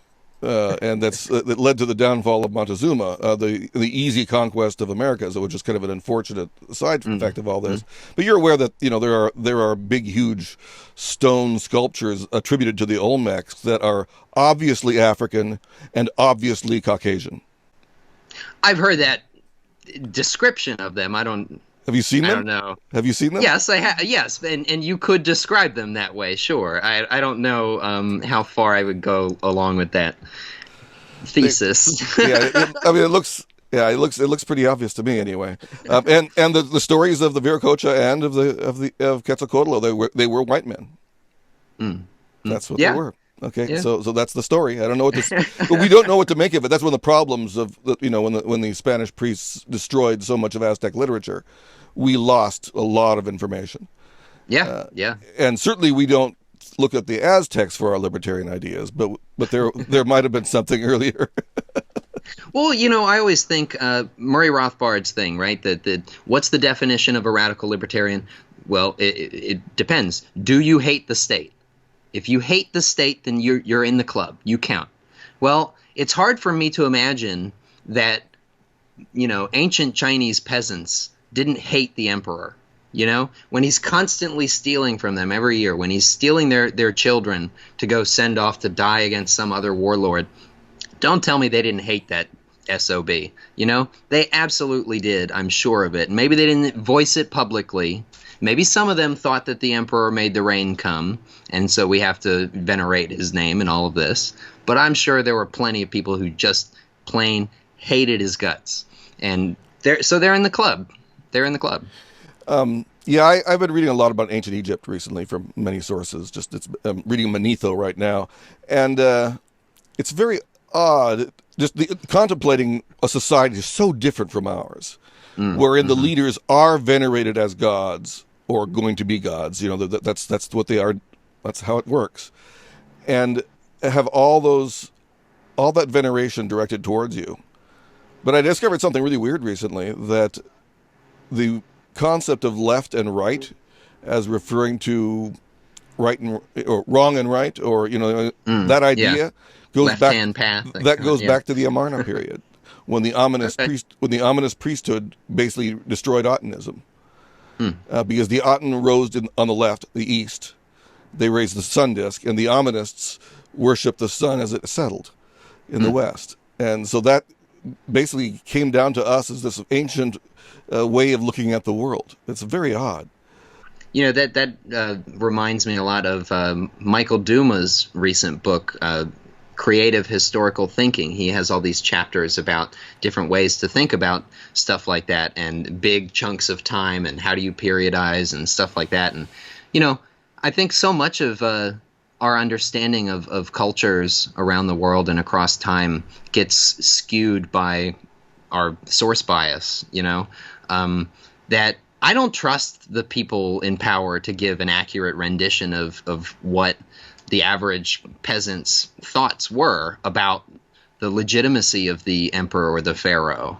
S1: And that led to the downfall of Montezuma, the easy conquest of Americas, which is kind of an unfortunate side effect of all this. But you're aware that there are big, huge stone sculptures attributed to the Olmecs that are obviously African and obviously Caucasian.
S2: I've heard that description of them.
S1: Have you seen them?
S2: I don't know.
S1: Have you seen them?
S2: Yes, I have. Yes, and you could describe them that way. Sure. I don't know how far I would go along with that thesis.
S1: It looks pretty obvious to me anyway. And the stories of the Viracocha and of Quetzalcoatl, they were white men. That's what they were. Okay, yeah. So that's the story. I don't know but we don't know what to make of it. That's one of the problems of when the Spanish priests destroyed so much of Aztec literature, we lost a lot of information.
S2: Yeah.
S1: And certainly we don't look at the Aztecs for our libertarian ideas, but there might have been something earlier.
S2: Well, I always think Murray Rothbard's thing, right? That what's the definition of a radical libertarian? Well, it depends. Do you hate the state? If you hate the state, then you're in the club. You count. Well, it's hard for me to imagine that, ancient Chinese peasants didn't hate the emperor. When he's constantly stealing from them every year, when he's stealing their children to go send off to die against some other warlord, don't tell me they didn't hate that SOB. They absolutely did. I'm sure of it. Maybe they didn't voice it publicly. Maybe some of them thought that the emperor made the rain come, and so we have to venerate his name and all of this. But I'm sure there were plenty of people who just plain hated his guts. And they're in the club. They're in the club.
S1: I've been reading a lot about ancient Egypt recently from many sources. I'm reading Manetho right now. And it's very odd, just contemplating a society so different from ours, wherein the leaders are venerated as gods or going to be gods. That's what they are. That's how it works, and have all that veneration directed towards you. But I discovered something really weird recently, that the concept of left and right as referring to right or wrong and right, or that idea goes
S2: left-hand path.
S1: That goes back to the Amarna period, when the ominous priesthood basically destroyed Ottonism, because the Otton rose on the left, the east. They raised the sun disk, and the Omonists worshipped the sun as it settled in the west. And so that basically came down to us as this ancient way of looking at the world. It's very odd.
S2: That reminds me a lot of Michael Duma's recent book, Creative Historical Thinking. He has all these chapters about different ways to think about stuff like that, and big chunks of time, and how do you periodize and stuff like that. And I think so much of our understanding of cultures around the world and across time gets skewed by our source bias, that I don't trust the people in power to give an accurate rendition of what the average peasant's thoughts were about the legitimacy of the emperor or the pharaoh.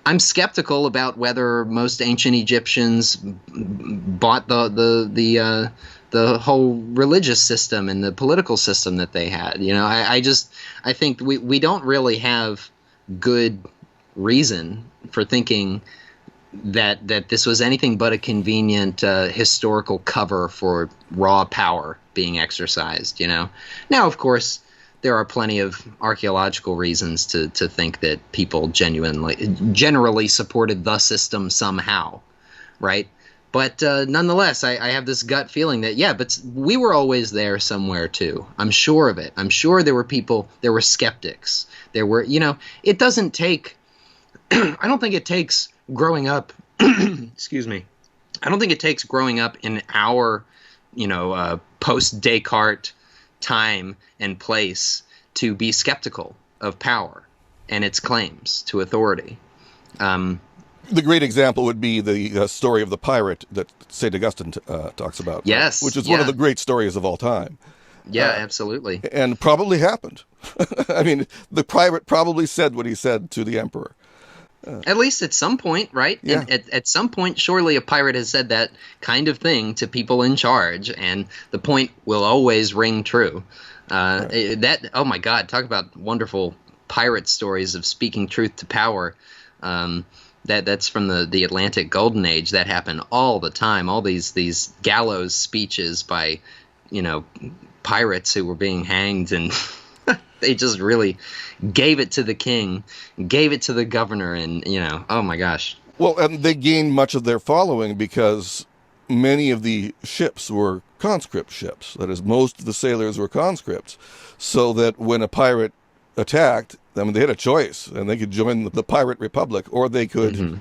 S2: I'm skeptical about whether most ancient Egyptians bought the whole religious system and the political system that they had. I think we don't really have good reason for thinking that this was anything but a convenient historical cover for raw power being exercised. Now, of course, there are plenty of archaeological reasons to think that people generally supported the system somehow, right? But nonetheless, I have this gut feeling that, yeah, but we were always there somewhere too. I'm sure of it. I'm sure there were people, there were skeptics. There were, it doesn't take, I don't think it takes growing up, excuse me, I don't think it takes growing up in our, post-Descartes time and place to be skeptical of power and its claims to authority.
S1: The great example would be the story of the pirate that St. Augustine talks about.
S2: Yes.
S1: Which is one of the great stories of all time.
S2: Yeah, absolutely.
S1: And probably happened. I mean, the pirate probably said what he said to the emperor.
S2: At least at some point, right?
S1: Yeah.
S2: At some point, surely a pirate has said that kind of thing to people in charge, and the point will always ring true. That, oh my God, talk about wonderful pirate stories of speaking truth to power. That's from the Atlantic Golden Age. That happened all the time. All these gallows speeches by, pirates who were being hanged, and they just really gave it to the king, gave it to the governor, and oh my gosh.
S1: Well, and they gained much of their following because many of the ships were conscript ships. That is, most of the sailors were conscripts, so that when a pirate attacked, I mean, they had a choice, and they could join the pirate republic, or they could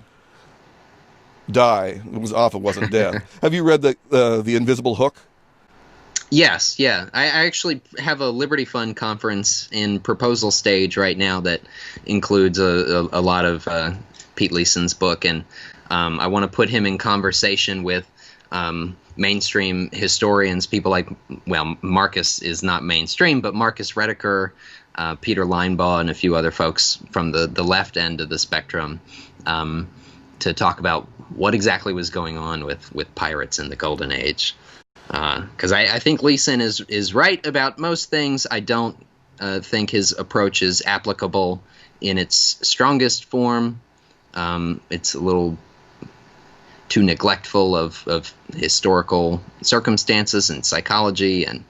S1: die. It was often wasn't death. Have you read the Invisible Hook?
S2: Yes, yeah. I actually have a Liberty Fund conference in proposal stage right now that includes a lot of Pete Leeson's book, and I want to put him in conversation with mainstream historians, people like, well, Marcus is not mainstream, but Marcus Rediker, Peter Linebaugh, and a few other folks from the left end of the spectrum to talk about what exactly was going on with pirates in the Golden Age. Because I think Leeson is right about most things. I don't think his approach is applicable in its strongest form. It's a little too neglectful of historical circumstances and psychology and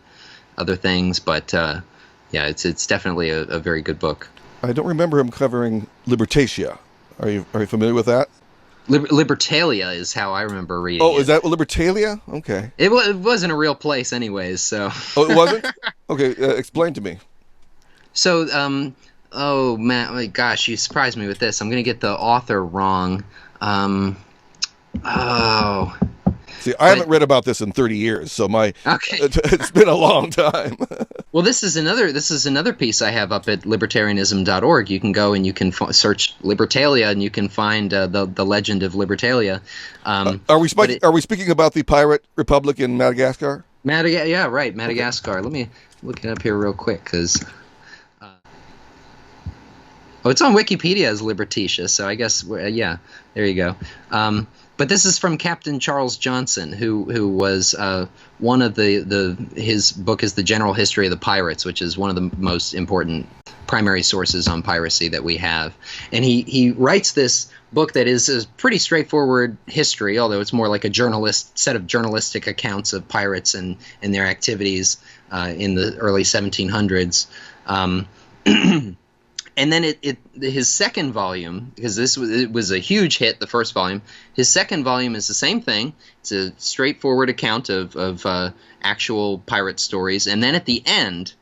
S2: other things. But yeah, it's definitely a very good book.
S1: I don't remember him covering Libertatia. Are you familiar with that?
S2: Libertalia is how I remember reading it.
S1: Oh, is that Libertalia? Okay.
S2: It wasn't a real place anyways, so.
S1: Oh, it wasn't? Okay, explain to me.
S2: So, oh, man, my gosh, you surprised me with this. I'm going to get the author wrong.
S1: See, I haven't read about this in 30 years, so it's been a long time.
S2: Well, this is another piece I have up at libertarianism.org. You can go and you can search Libertalia, and you can find the legend of Libertalia.
S1: Are we speaking about the pirate republic in Madagascar?
S2: Yeah, right, Madagascar. Let me look it up here real quick, because it's on Wikipedia as Libertatia, so I guess yeah, there you go. But this is from Captain Charles Johnson, who was one of his book is The General History of the Pirates, which is one of the most important primary sources on piracy that we have. And he writes this book that is a pretty straightforward history, although it's more like a set of journalistic accounts of pirates and their activities in the early 1700s. And then his second volume, because it was a huge hit, the first volume, his second volume is the same thing. It's a straightforward account of actual pirate stories. And then at the end,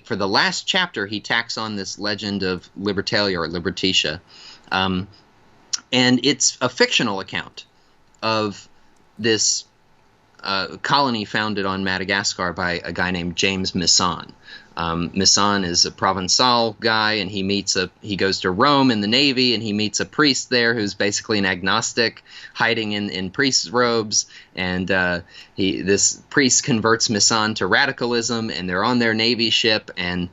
S2: for the last chapter, he tacks on this legend of Libertalia or Libertatia. And it's a fictional account of this colony founded on Madagascar by a guy named James Misson. Misson is a Provençal guy, and he goes to Rome in the Navy, and he meets a priest there who's basically an agnostic, hiding in priest's robes, and this priest converts Misson to radicalism, and they're on their Navy ship, and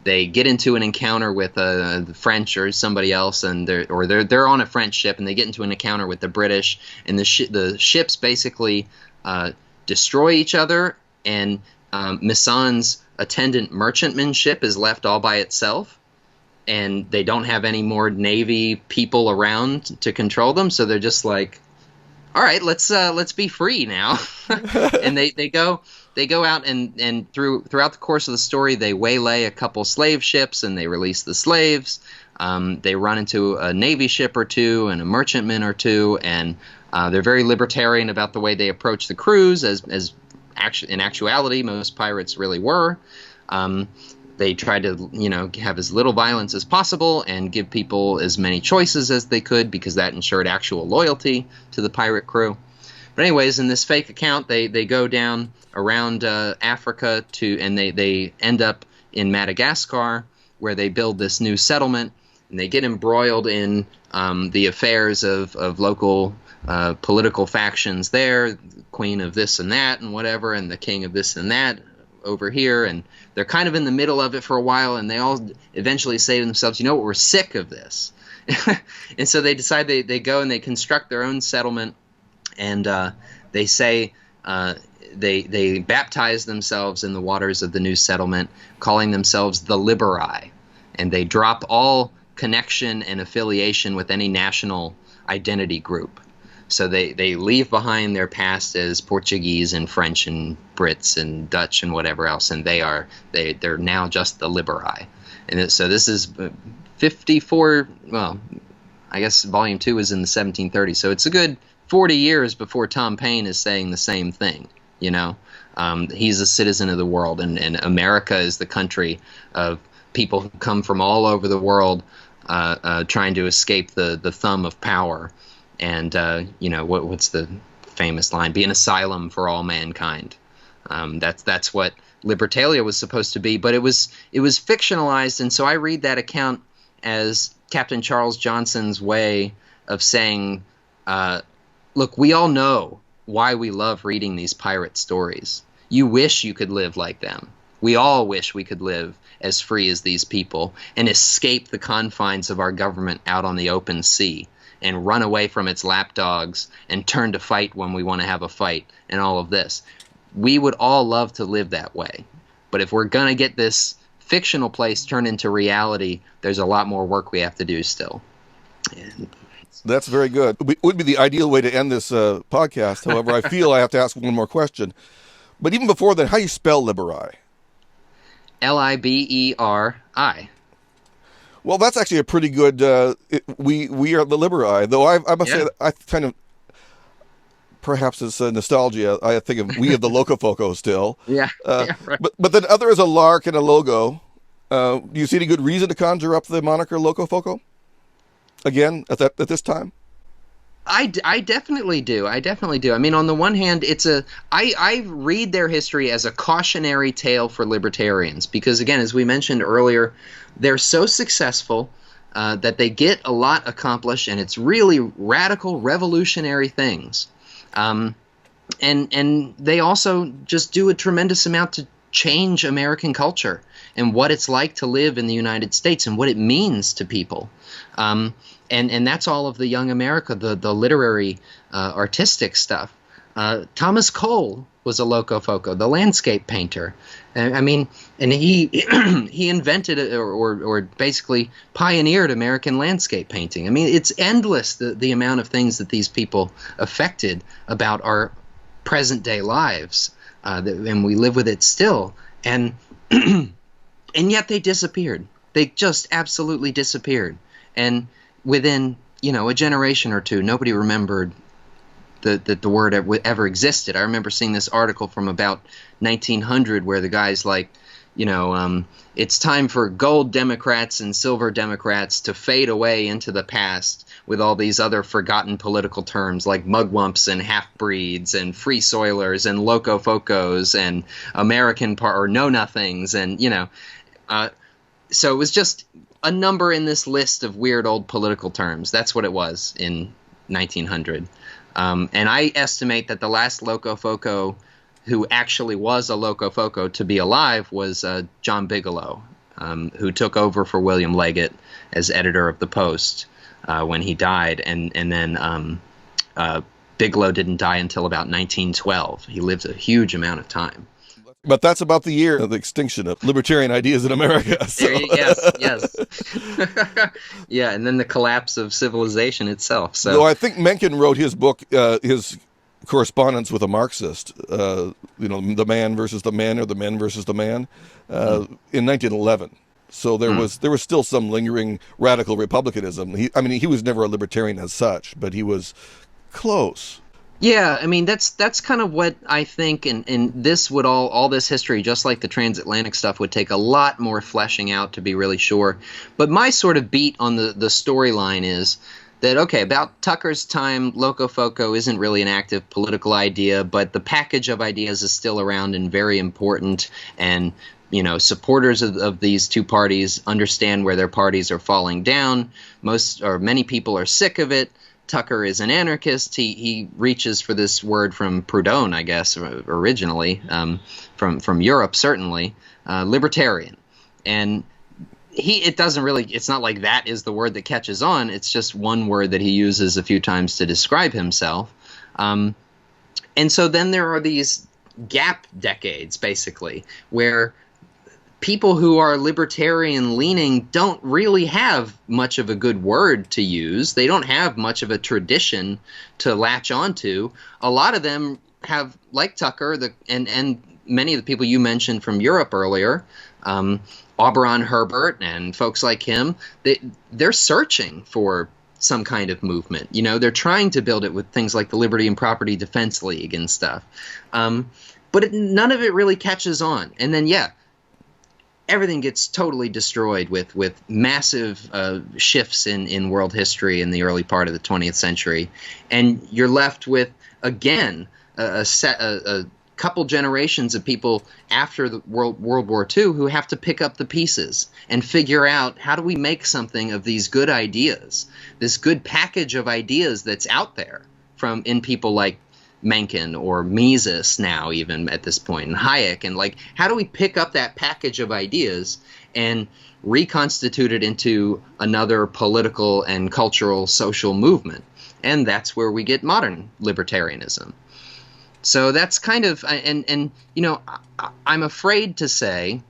S2: they get into an encounter with the French or somebody else, and they're on a French ship, and they get into an encounter with the British, and the ships basically destroy each other, and Misson's attendant merchantman ship is left all by itself, and they don't have any more Navy people around to control them, so they're just like, all right, let's be free now. And they go out and throughout the course of the story, they waylay a couple slave ships and they release the slaves. They run into a Navy ship or two and a merchantman or two, and they're very libertarian about the way they approach the crews, as in actuality most pirates really were. They tried to, have as little violence as possible and give people as many choices as they could, because that ensured actual loyalty to the pirate crew. But anyways, in this fake account, they go down around Africa and they end up in Madagascar, where they build this new settlement, and they get embroiled in the affairs of local political factions there, the queen of this and that and whatever, and the king of this and that over here, and they're kind of in the middle of it for a while, and they all eventually say to themselves, we're sick of this. And so they decide they go and they construct their own settlement, and they say they baptize themselves in the waters of the new settlement, calling themselves the Liberi, and they drop all connection and affiliation with any national identity group. So they leave behind their past as Portuguese and French and Brits and Dutch and whatever else, and they're now just the Liberi. And so this is 54. Well, I guess Volume 2 was in the 1730s, so it's a good 40 years before Tom Paine is saying the same thing. He's a citizen of the world, and America is the country of people who come from all over the world, trying to escape the thumb of power. And what's the famous line? Be an asylum for all mankind. That's what Libertalia was supposed to be, but it was fictionalized, and so I read that account as Captain Charles Johnson's way of saying, look, we all know why we love reading these pirate stories. You wish you could live like them. We all wish we could live as free as these people and escape the confines of our government out on the open sea, and run away from its lapdogs and turn to fight when we want to have a fight, and all of this. We would all love to live that way. But if we're going to get this fictional place turned into reality, there's a lot more work we have to do still. And
S1: that's very good. It would be the ideal way to end this podcast. However, I feel I have to ask one more question. But even before that, how do you spell Liberi?
S2: Liberi.
S1: Well, that's actually a pretty good. We are the Liberi, though. I must say that I kind of, perhaps it's nostalgia. I think of we of the Loco-Foco still.
S2: Yeah. Right.
S1: But then other is a lark and a logo. Do you see any good reason to conjure up the moniker Loco-Foco again at this time?
S2: I definitely do. I mean, on the one hand, I read their history as a cautionary tale for libertarians, because, again, as we mentioned earlier, they're so successful that they get a lot accomplished, and it's really radical, revolutionary things. And they also just do a tremendous amount to change American culture and what it's like to live in the United States and what it means to people. And that's all of the young America, the literary, artistic stuff. Thomas Cole was a Loco-Foco, the landscape painter. I mean, and he he invented or basically pioneered American landscape painting. I mean, it's endless the amount of things that these people affected about our present day lives, and we live with it still. And and yet they disappeared. They just absolutely disappeared. And within a generation or two, nobody remembered that the word ever existed. I remember seeing this article from about 1900 where the guy's like, it's time for gold Democrats and silver Democrats to fade away into the past with all these other forgotten political terms like mugwumps and half-breeds and free soilers and Loco-Focos and American or know-nothings and, so it was just a number in this list of weird old political terms. That's what it was in 1900. And I estimate that the last Loco-Foco who actually was a Loco-Foco to be alive was John Bigelow, who took over for William Leggett as editor of the Post when he died. And then Bigelow didn't die until about 1912. He lived a huge amount of time.
S1: But that's about the year of the extinction of libertarian ideas in America. So.
S2: Yes. Yeah, and then the collapse of civilization itself. So,
S1: though I think Mencken wrote his book, his correspondence with a Marxist, the man versus the man, or the men versus the man, in 1911. So there was still some lingering radical republicanism. He was never a libertarian as such, but he was close.
S2: Yeah, I mean that's kind of what I think, and this would all this history, just like the transatlantic stuff, would take a lot more fleshing out to be really sure. But my sort of beat on the storyline is that, okay, about Tucker's time, Loco-Foco isn't really an active political idea, but the package of ideas is still around and very important, and supporters of these two parties understand where their parties are falling down. Many people are sick of it. Tucker is an anarchist. He reaches for this word from Proudhon, I guess, originally, from Europe, certainly, libertarian. And it's not like that is the word that catches on. It's just one word that he uses a few times to describe himself. And so then there are these gap decades, basically, where people who are libertarian leaning don't really have much of a good word to use. They don't have much of a tradition to latch onto. A lot of them have, like Tucker, and many of the people you mentioned from Europe earlier, Auberon Herbert and folks like him, they're searching for some kind of movement. They're trying to build it with things like the Liberty and Property Defense League and stuff. But none of it really catches on. And then, everything gets totally destroyed with massive shifts in world history in the early part of the 20th century. And you're left with, again, a couple generations of people after the World War II who have to pick up the pieces and figure out, how do we make something of these good ideas, this good package of ideas that's out there in people like Mencken or Mises now, even at this point, and Hayek, and how do we pick up that package of ideas and reconstitute it into another political and cultural social movement? And that's where we get modern libertarianism. So that's kind of, I'm afraid to say,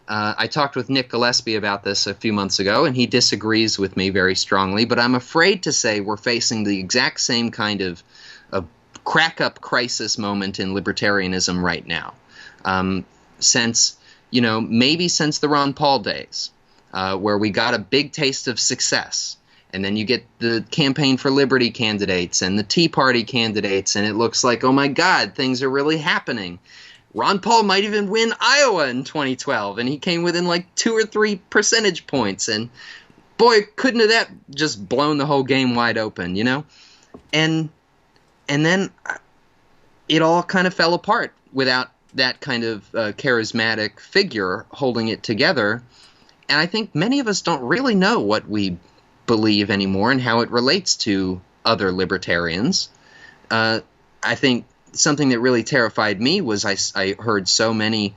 S2: I talked with Nick Gillespie about this a few months ago, and he disagrees with me very strongly, but I'm afraid to say we're facing the exact same kind of crack-up crisis moment in libertarianism right now. Since the Ron Paul days, where we got a big taste of success, and then you get the Campaign for Liberty candidates and the Tea Party candidates, and it looks like, oh my God, things are really happening. Ron Paul might even win Iowa in 2012, and he came within 2 or 3 percentage points, and boy, couldn't have that just blown the whole game wide open, And then it all kind of fell apart without that kind of charismatic figure holding it together. And I think many of us don't really know what we believe anymore and how it relates to other libertarians. I think something that really terrified me was I heard so many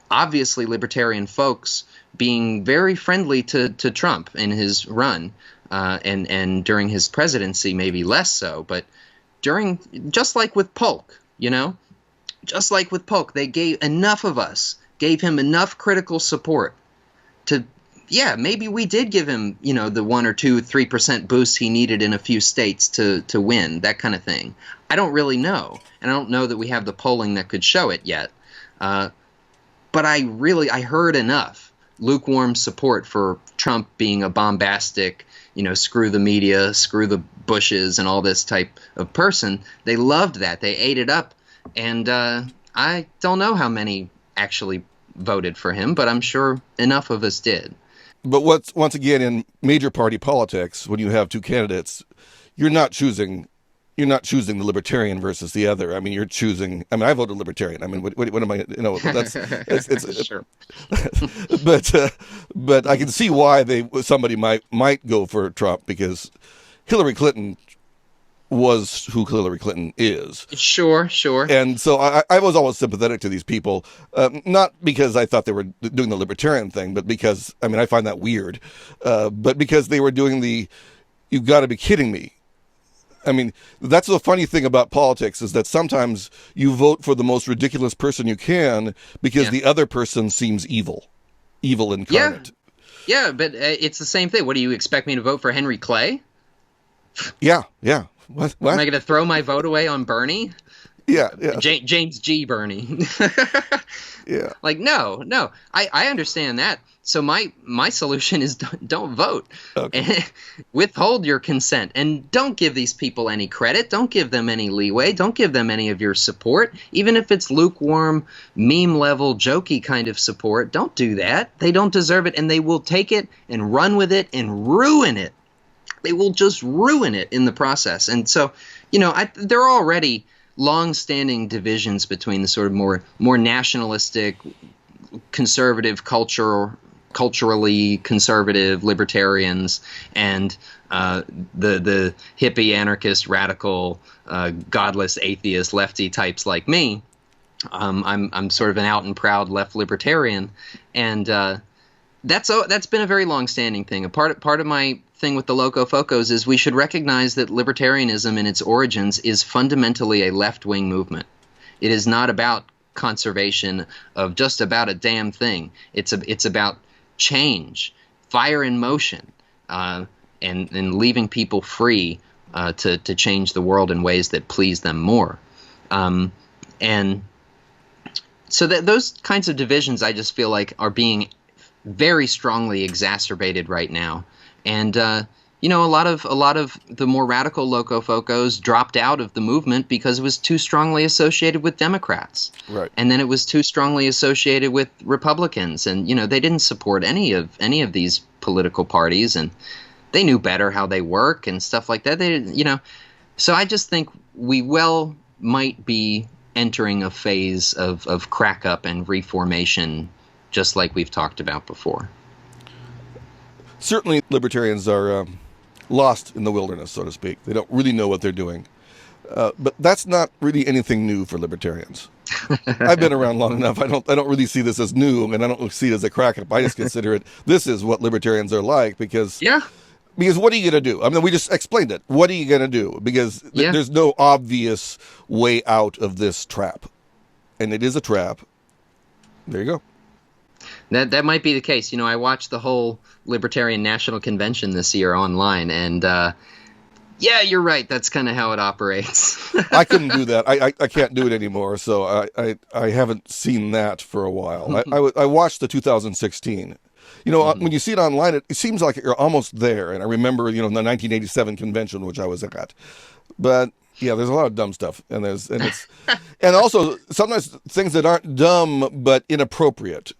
S2: obviously libertarian folks being very friendly to Trump in his run, and during his presidency maybe less so, but just like with Polk, they gave enough of us, gave him enough critical support to, maybe we did give him, the 1 or 2, 3% boost he needed in a few states to win, that kind of thing. I don't really know, and I don't know that we have the polling that could show it yet. But I heard enough lukewarm support for Trump being a bombastic, screw the media, screw the Bushes, and all this type of person. They loved that. They ate it up. And I don't know how many actually voted for him, but I'm sure enough of us did.
S1: But once again, in major party politics, when you have two candidates, you're not choosing the libertarian versus the other. I mean, you're choosing. I mean, I voted libertarian. I mean, what am I? That's it's
S2: sure.
S1: But I can see why somebody might go for Trump, because Hillary Clinton was who Hillary Clinton is.
S2: Sure.
S1: And so I was always sympathetic to these people, not because I thought they were doing the libertarian thing, but because, I find that weird, but because they were doing you've got to be kidding me I mean, that's the funny thing about politics is that sometimes you vote for the most ridiculous person you can because the other person seems evil incarnate.
S2: Yeah, but it's the same thing. What, do you expect me to vote for Henry Clay?
S1: Yeah. What?
S2: Am I going to throw my vote away on Bernie?
S1: Yeah.
S2: James G. Bernie.
S1: Yeah.
S2: Like, no. I understand that. So my solution is don't vote.
S1: Okay.
S2: And withhold your consent, and don't give these people any credit. Don't give them any leeway. Don't give them any of your support, even if it's lukewarm, meme level, jokey kind of support. Don't do that. They don't deserve it, and they will take it and run with it and ruin it. They will just ruin it in the process. And so, there are already long-standing divisions between the sort of more nationalistic, conservative culturally conservative libertarians and the hippie, anarchist, radical, godless, atheist, lefty types like me. I'm sort of an out and proud left libertarian, and that's been a very long-standing thing. A part of my thing with the Loco-Focos is we should recognize that libertarianism in its origins is fundamentally a left-wing movement. It is not about conservation of just about a damn thing. It's about change, fire in motion, and leaving people free to change the world in ways that please them more. And so those kinds of divisions, I just feel like, are being very strongly exacerbated right now. And a lot of the more radical Loco-Focos dropped out of the movement because it was too strongly associated with Democrats.
S1: Right.
S2: And then it was too strongly associated with Republicans. And, they didn't support any of these political parties, and they knew better how they work and stuff like that. They didn't, So I just think we might be entering a phase of crack up and reformation, just like we've talked about before.
S1: Certainly, libertarians are lost in the wilderness, so to speak. They don't really know what they're doing. But that's not really anything new for libertarians. I've been around long enough. I don't really see this as new, and I don't see it as a crack up. I just consider it, this is what libertarians are like, because what are you going to do? I mean, we just explained it. What are you going to do? Because there's no obvious way out of this trap. And it is a trap. There you go.
S2: That might be the case. I watched the whole Libertarian National Convention this year online, and you're right. That's kind of how it operates.
S1: I couldn't do that. I can't do it anymore, so I haven't seen that for a while. I watched the 2016. When you see it online, it seems like you're almost there. And I remember, the 1987 convention, which I was at. But yeah, there's a lot of dumb stuff, and and also sometimes things that aren't dumb but inappropriate.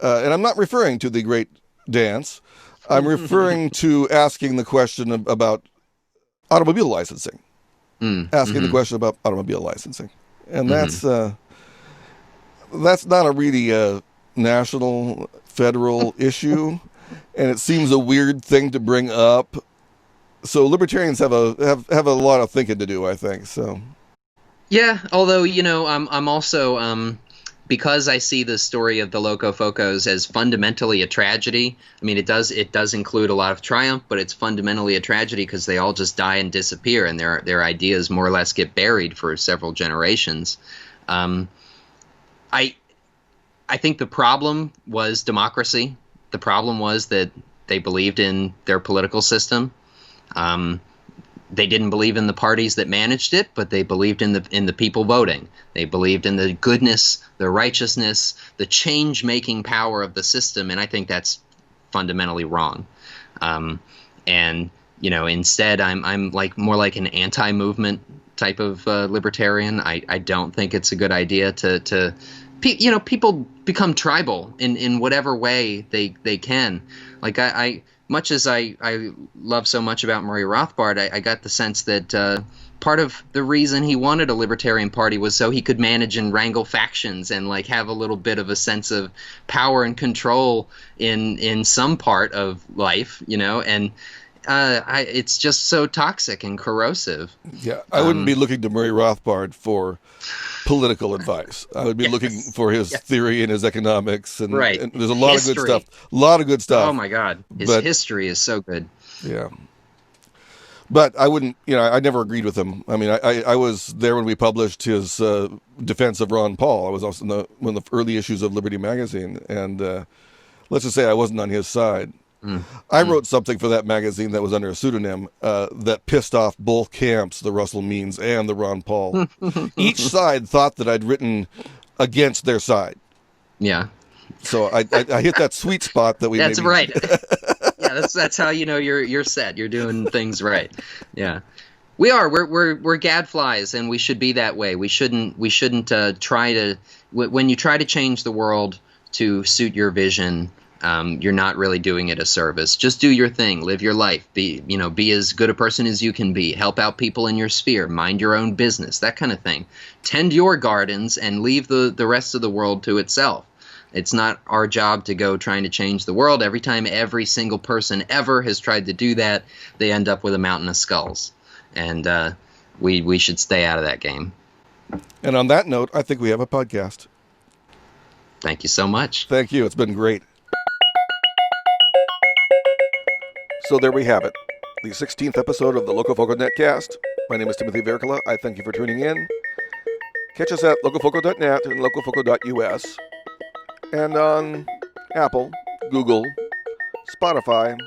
S1: And I'm not referring to the great dance. I'm referring to asking the question about automobile licensing. The question about automobile licensing. And that's not a really national, federal issue. And it seems a weird thing to bring up. So libertarians have a lot of thinking to do, I think. So.
S2: Yeah, although, I'm also... because I see the story of the Loco-Focos as fundamentally a tragedy. I mean, it does include a lot of triumph, but it's fundamentally a tragedy because they all just die and disappear, and their ideas more or less get buried for several generations. I think the problem was democracy. The problem was that they believed in their political system. They didn't believe in the parties that managed it, but they believed in the people voting. They believed in the goodness, the righteousness, the change-making power of the system, and I think that's fundamentally wrong. Instead, I'm like more like an anti-movement type of libertarian. I don't think it's a good idea to people become tribal in whatever way they can. Like I much as I love so much about Murray Rothbard, I got the sense that part of the reason he wanted a libertarian party was so he could manage and wrangle factions and like have a little bit of a sense of power and control in some part of life, and it's just so toxic and corrosive.
S1: Yeah, I wouldn't be looking to Murray Rothbard for political advice. I would be looking for his theory and his economics, and there's a lot of good stuff. A lot of good stuff.
S2: Oh my God, his history is so good.
S1: Yeah. But I wouldn't, I never agreed with him. I mean, I was there when we published his defense of Ron Paul. I was also in one of the early issues of Liberty magazine, and let's just say I wasn't on his side. I wrote something for that magazine that was under a pseudonym that pissed off both camps, the Russell Means and the Ron Paul. Each side thought that I'd written against their side.
S2: Yeah.
S1: So I hit that sweet spot that we.
S2: That's right. Yeah, that's how you know you're set. You're doing things right. Yeah, we are. We're gadflies, and we should be that way. We shouldn't try to. When you try to change the world to suit your vision, you're not really doing it a service. Just do your thing. Live your life. Be as good a person as you can be. Help out people in your sphere. Mind your own business. That kind of thing. Tend your gardens and leave the rest of the world to itself. It's not our job to go trying to change the world. Every time every single person ever has tried to do that, they end up with a mountain of skulls. And we should stay out of that game.
S1: And on that note, I think we have a podcast.
S2: Thank you so much.
S1: Thank you. It's been great. So there we have it. The 16th episode of the LocoFoco Netcast. My name is Timothy Virkkala. I thank you for tuning in. Catch us at LocoFoco.net and LocoFoco.us. And on Apple, Google, Spotify,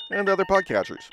S1: and other podcatchers.